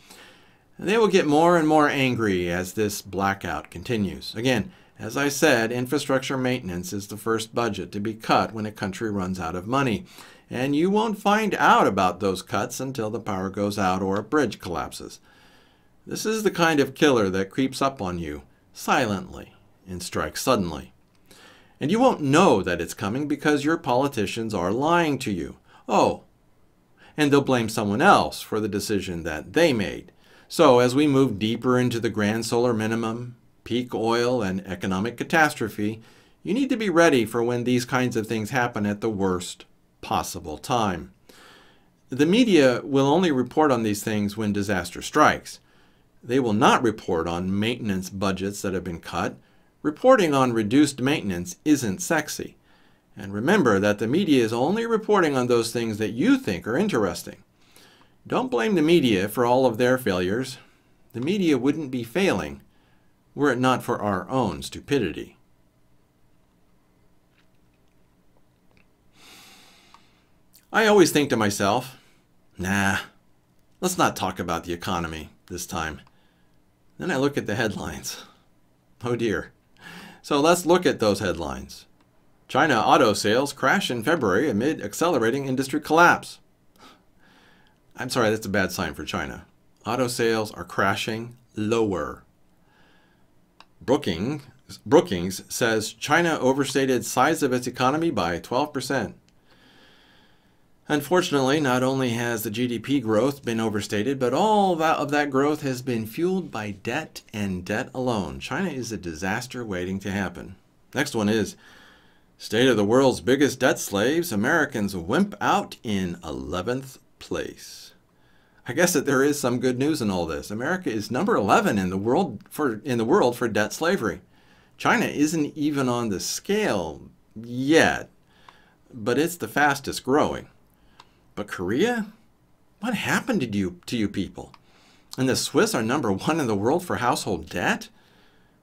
And they will get more and more angry as this blackout continues. Again, as I said, infrastructure maintenance is the first budget to be cut when a country runs out of money. And you won't find out about those cuts until the power goes out or a bridge collapses. This is the kind of killer that creeps up on you silently and strikes suddenly. And you won't know that it's coming because your politicians are lying to you. Oh, and they'll blame someone else for the decision that they made. So as we move deeper into the grand solar minimum, peak oil, and economic catastrophe, you need to be ready for when these kinds of things happen at the worst possible time. The media will only report on these things when disaster strikes. They will not report on maintenance budgets that have been cut. Reporting on reduced maintenance isn't sexy. And remember that the media is only reporting on those things that you think are interesting. Don't blame the media for all of their failures. The media wouldn't be failing were it not for our own stupidity. I always think to myself, nah, let's not talk about the economy this time. Then I look at the headlines. Oh dear. So let's look at those headlines. China auto sales crash in February amid accelerating industry collapse. I'm sorry, that's a bad sign for China. Auto sales are crashing lower. Brookings says China overstated size of its economy by 12%. Unfortunately, not only has the GDP growth been overstated, but all of that growth has been fueled by debt and debt alone. China is a disaster waiting to happen. Next one is state of the world's biggest debt slaves. Americans wimp out in 11th place. I guess that there is some good news in all this. America is number 11 in the world for debt slavery. China isn't even on the scale yet, but it's the fastest growing. But Korea? What happened to you people? And the Swiss are number 1 in the world for household debt?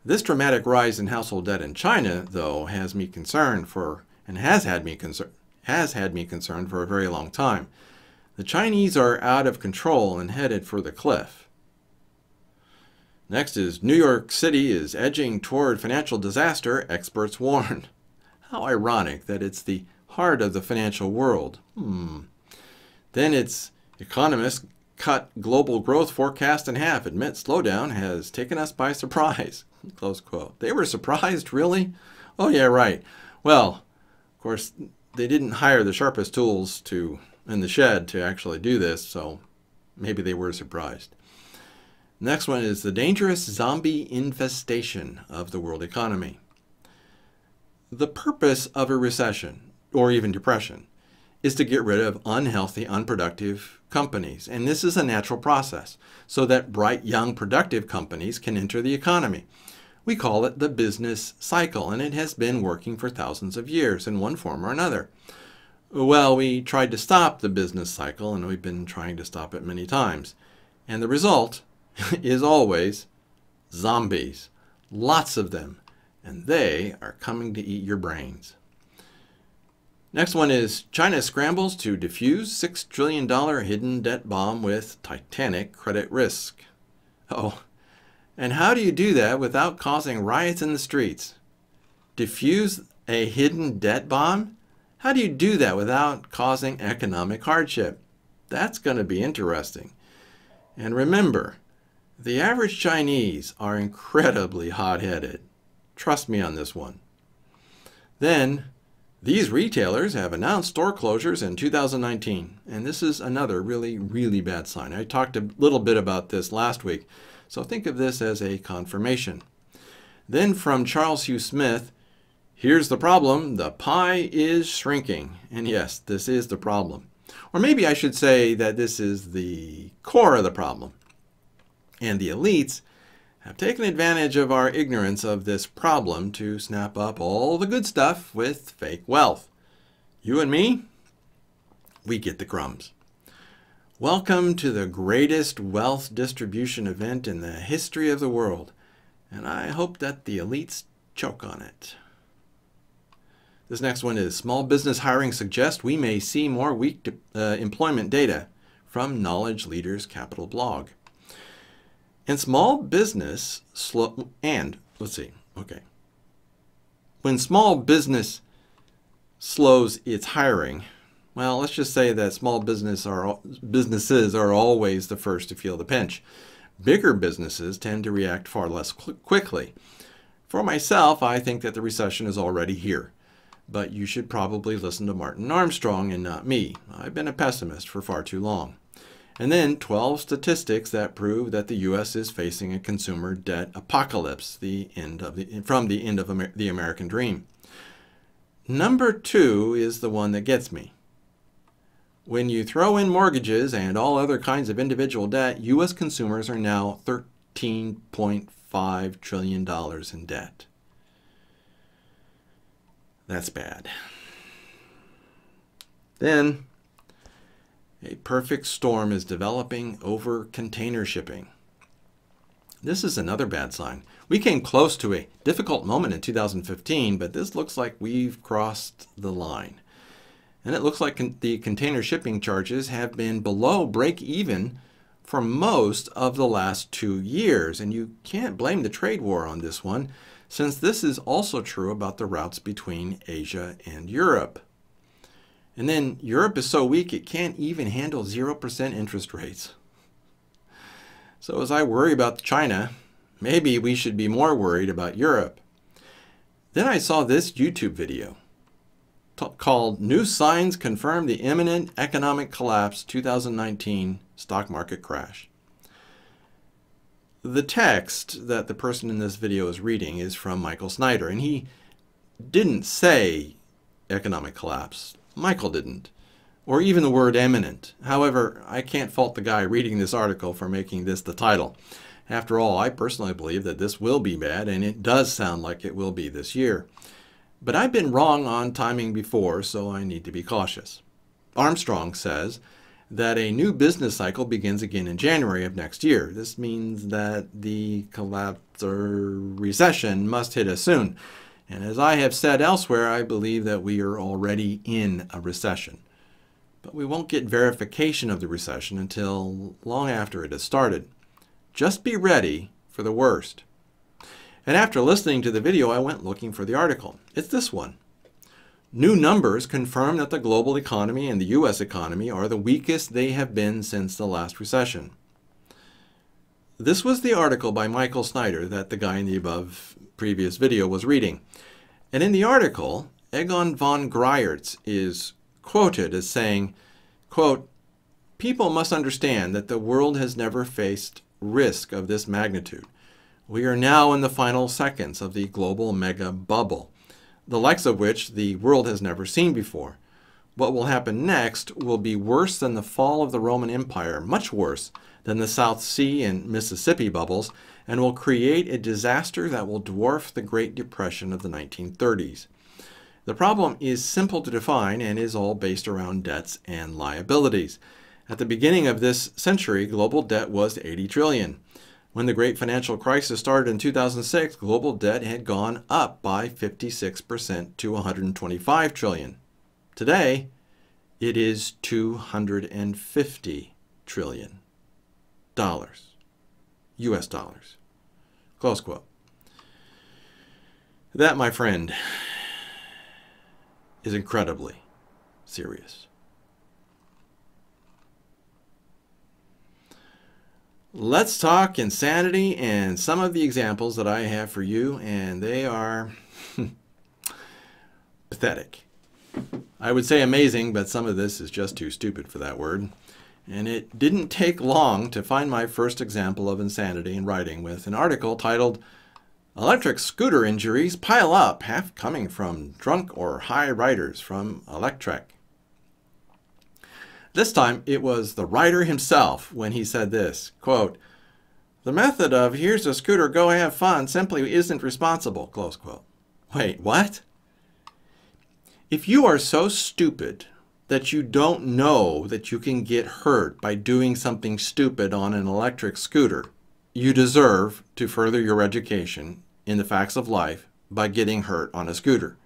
This dramatic rise in household debt in China, though, has me concerned has had me concerned for a very long time. The Chinese are out of control and headed for the cliff. Next is New York City is edging toward financial disaster, experts warn. How ironic that it's the heart of the financial world. Then it's economists cut global growth forecast in half, admit slowdown has taken us by surprise. Close quote. They were surprised, really? Oh yeah, right. Well, of course, they didn't hire the sharpest tools in the shed to actually do this, so maybe they were surprised. Next one is the dangerous zombie infestation of the world economy. The purpose of a recession, or even depression, is to get rid of unhealthy, unproductive companies. And this is a natural process, so that bright, young, productive companies can enter the economy. We call it the business cycle, and it has been working for thousands of years in one form or another. Well, we tried to stop the business cycle, and we've been trying to stop it many times. And the result is always zombies. Lots of them. And they are coming to eat your brains. Next one is China scrambles to defuse $6 trillion hidden debt bomb with titanic credit risk. Oh, and how do you do that without causing riots in the streets? Defuse a hidden debt bomb? How do you do that without causing economic hardship? That's going to be interesting. And remember, the average Chinese are incredibly hot-headed. Trust me on this one. Then, these retailers have announced store closures in 2019, and this is another really, really bad sign. I talked a little bit about this last week, so think of this as a confirmation. Then from Charles Hugh Smith, here's the problem, the pie is shrinking. And yes, this is the problem. Or maybe I should say that this is the core of the problem. And the elites, have taken advantage of our ignorance of this problem to snap up all the good stuff with fake wealth. You and me, we get the crumbs. Welcome to the greatest wealth distribution event in the history of the world, and I hope that the elites choke on it. This next one is small business hiring suggests we may see more weak employment data from Knowledge Leaders Capital blog. And small business when small business slows its hiring, well, let's just say that small businesses are always the first to feel the pinch. Bigger businesses tend to react far less quickly. For myself, I think that the recession is already here. But you should probably listen to Martin Armstrong and not me. I've been a pessimist for far too long. And then 12 statistics that prove that the U.S. is facing a consumer debt apocalypse, from the end of the American dream. Number 2 is the one that gets me. When you throw in mortgages and all other kinds of individual debt, U.S. consumers are now $13.5 trillion in debt. That's bad. Then, a perfect storm is developing over container shipping. This is another bad sign. We came close to a difficult moment in 2015, but this looks like we've crossed the line. And it looks like the container shipping charges have been below break even for most of the last 2 years. And you can't blame the trade war on this one, since this is also true about the routes between Asia and Europe. And then Europe is so weak it can't even handle 0% interest rates. So as I worry about China, maybe we should be more worried about Europe. Then I saw this YouTube video called New Signs Confirm the Imminent Economic Collapse 2019 Stock Market Crash. The text that the person in this video is reading is from Michael Snyder, and he didn't say economic collapse. Michael didn't, or even the word imminent. However, I can't fault the guy reading this article for making this the title. After all, I personally believe that this will be bad, and it does sound like it will be this year. But I've been wrong on timing before, so I need to be cautious. Armstrong says that a new business cycle begins again in January of next year. This means that the collapse or recession must hit us soon. And as I have said elsewhere, I believe that we are already in a recession. But we won't get verification of the recession until long after it has started. Just be ready for the worst. And after listening to the video, I went looking for the article. It's this one. New numbers confirm that the global economy and the U.S. economy are the weakest they have been since the last recession. This was the article by Michael Snyder that the guy in the above previous video was reading. And in the article, Egon von Greyerz is quoted as saying, quote, "People must understand that the world has never faced risk of this magnitude. We are now in the final seconds of the global mega bubble, the likes of which the world has never seen before. What will happen next will be worse than the fall of the Roman Empire, much worse than the South Sea and Mississippi bubbles, and will create a disaster that will dwarf the Great Depression of the 1930s. The problem is simple to define and is all based around debts and liabilities. At the beginning of this century, global debt was 80 trillion. When the great financial crisis started in 2006, global debt had gone up by 56% to 125 trillion. Today, it is 250 trillion dollars, US dollars. Close quote. That, my friend, is incredibly serious. Let's talk insanity and some of the examples that I have for you, and they are pathetic. I would say amazing, but some of this is just too stupid for that word. And it didn't take long to find my first example of insanity in writing with an article titled "Electric Scooter Injuries Pile Up, Half Coming from Drunk or High Riders" from Electrek. This time it was the writer himself when he said this, quote, The method of here's a scooter, go have fun simply isn't responsible, close quote. Wait, what? If you are so stupid that you don't know that you can get hurt by doing something stupid on an electric scooter, you deserve to further your education in the facts of life by getting hurt on a scooter.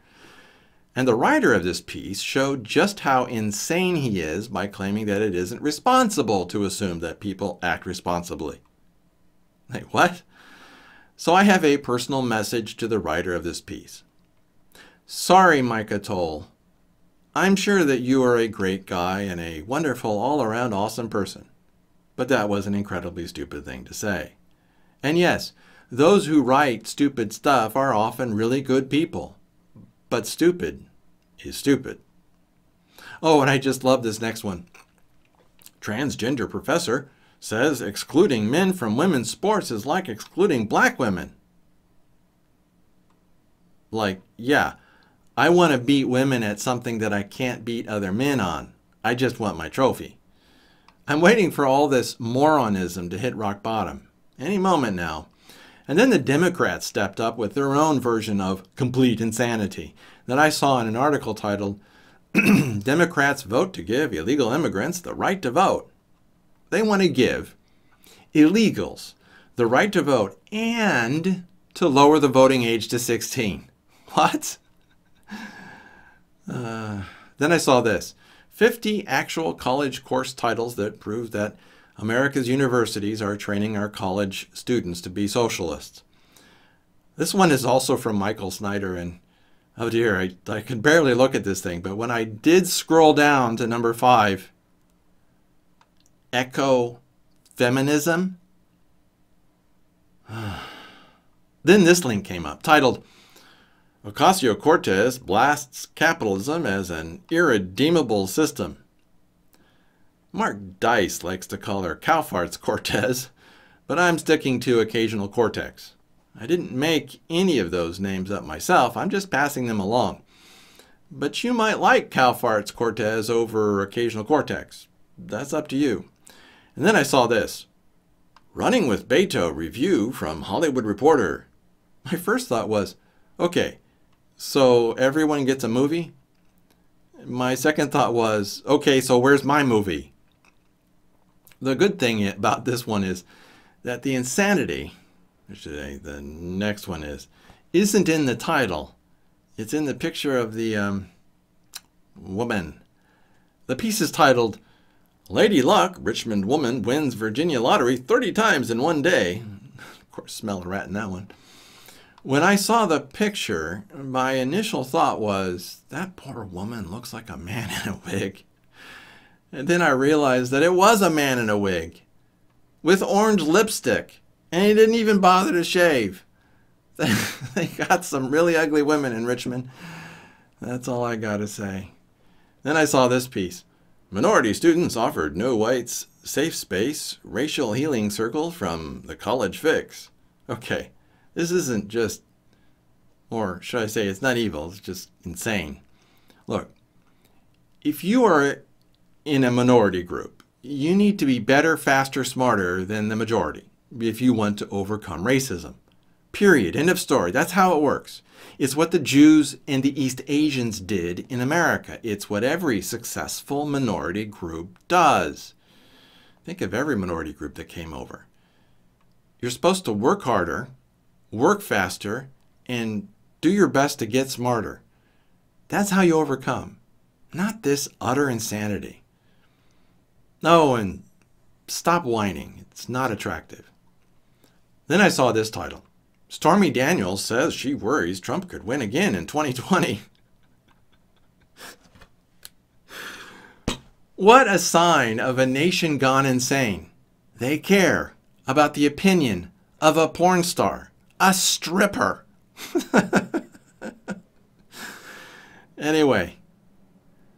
And the writer of this piece showed just how insane he is by claiming that it isn't responsible to assume that people act responsibly. Like, what? So I have a personal message to the writer of this piece. Sorry, Micah Toll. I'm sure that you are a great guy and a wonderful, all-around awesome person. But that was an incredibly stupid thing to say. And yes, those who write stupid stuff are often really good people. But stupid is stupid. Oh, and I just love this next one. Transgender professor says excluding men from women's sports is like excluding black women. Like, yeah, I want to beat women at something that I can't beat other men on. I just want my trophy. I'm waiting for all this moronism to hit rock bottom. Any moment now. And then the Democrats stepped up with their own version of complete insanity that I saw in an article titled, Democrats Vote to Give Illegal Immigrants the Right to Vote. They want to give illegals the right to vote and to lower the voting age to 16. What? Then I saw this. 50 actual college course titles that prove that America's universities are training our college students to be socialists. This one is also from Michael Snyder, and oh dear, I could barely look at this thing, but when I did scroll down to number 5, eco-feminism, then this link came up, titled, Ocasio-Cortez blasts capitalism as an irredeemable system. Mark Dice likes to call her cow farts Cortez, but I'm sticking to occasional cortex. I didn't make any of those names up myself, I'm just passing them along. But you might like cow farts Cortez over occasional cortex. That's up to you. And then I saw this. Running with Beto review from Hollywood Reporter. My first thought was, okay, so everyone gets a movie? My second thought was, okay, so where's my movie? The good thing about this one is that the insanity, the next one isn't in the title. It's in the picture of the woman. The piece is titled, Lady Luck, Richmond woman wins Virginia lottery 30 times in one day. Of course, smell a rat in that one. When I saw the picture, my initial thought was, that poor woman looks like a man in a wig. And then I realized that it was a man in a wig with orange lipstick, and he didn't even bother to shave. They got some really ugly women in Richmond. That's all I got to say. Then I saw this piece. Minority students offered no whites safe space, racial healing circle from the college fix. Okay, this isn't just, or should I say it's not evil, it's just insane. Look, if you are in a minority group, you need to be better, faster, smarter than the majority if you want to overcome racism. Period. End of story. That's how it works. It's what the Jews and the East Asians did in America. It's what every successful minority group does. Think of every minority group that came over. You're supposed to work harder, work faster, and do your best to get smarter. That's how you overcome, not this utter insanity. Oh, and stop whining. It's not attractive. Then I saw this title. Stormy Daniels says she worries Trump could win again in 2020. What a sign of a nation gone insane. They care about the opinion of a porn star, a stripper. Anyway,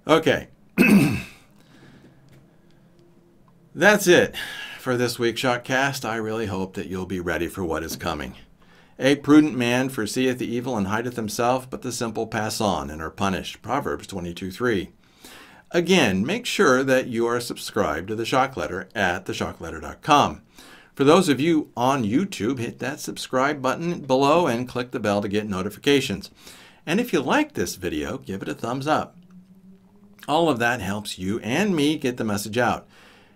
okay. That's it for this week's ShockCast. I really hope that you'll be ready for what is coming. A prudent man foreseeth the evil and hideth himself, but the simple pass on and are punished. Proverbs 22:3. Again, make sure that you are subscribed to the Shock Letter at theshockletter.com. For those of you on YouTube, hit that subscribe button below and click the bell to get notifications. And if you like this video, give it a thumbs up. All of that helps you and me get the message out.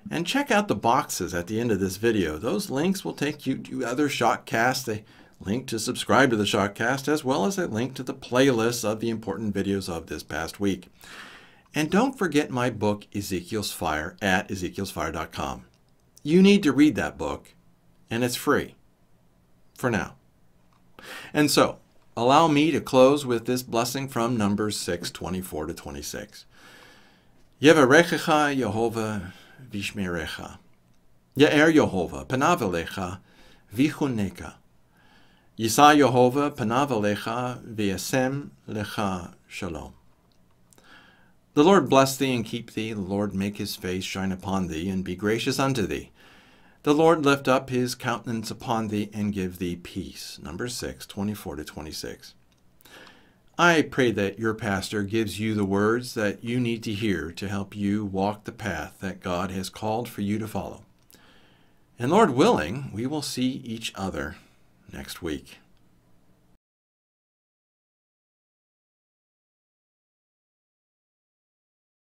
And check out the boxes at the end of this video. Those links will take you to other ShockCasts, a link to subscribe to the ShockCast, as well as a link to the playlists of the important videos of this past week. And don't forget my book, Ezekiel's Fire, at ezekielsfire.com. You need to read that book, and it's free. For now. And so, allow me to close with this blessing from Numbers 6:24-26. Yevarechecha Yehovah vishmerecha. Ya'er Yehovah panav elecha vichuneka. Yisa Yehovah panav elecha v'yasem lecha shalom. The Lord bless thee and keep thee. The Lord make his face shine upon thee and be gracious unto thee. The Lord lift up his countenance upon thee and give thee peace. Numbers 6:24-26. I pray that your pastor gives you the words that you need to hear to help you walk the path that God has called for you to follow. And Lord willing, we will see each other next week.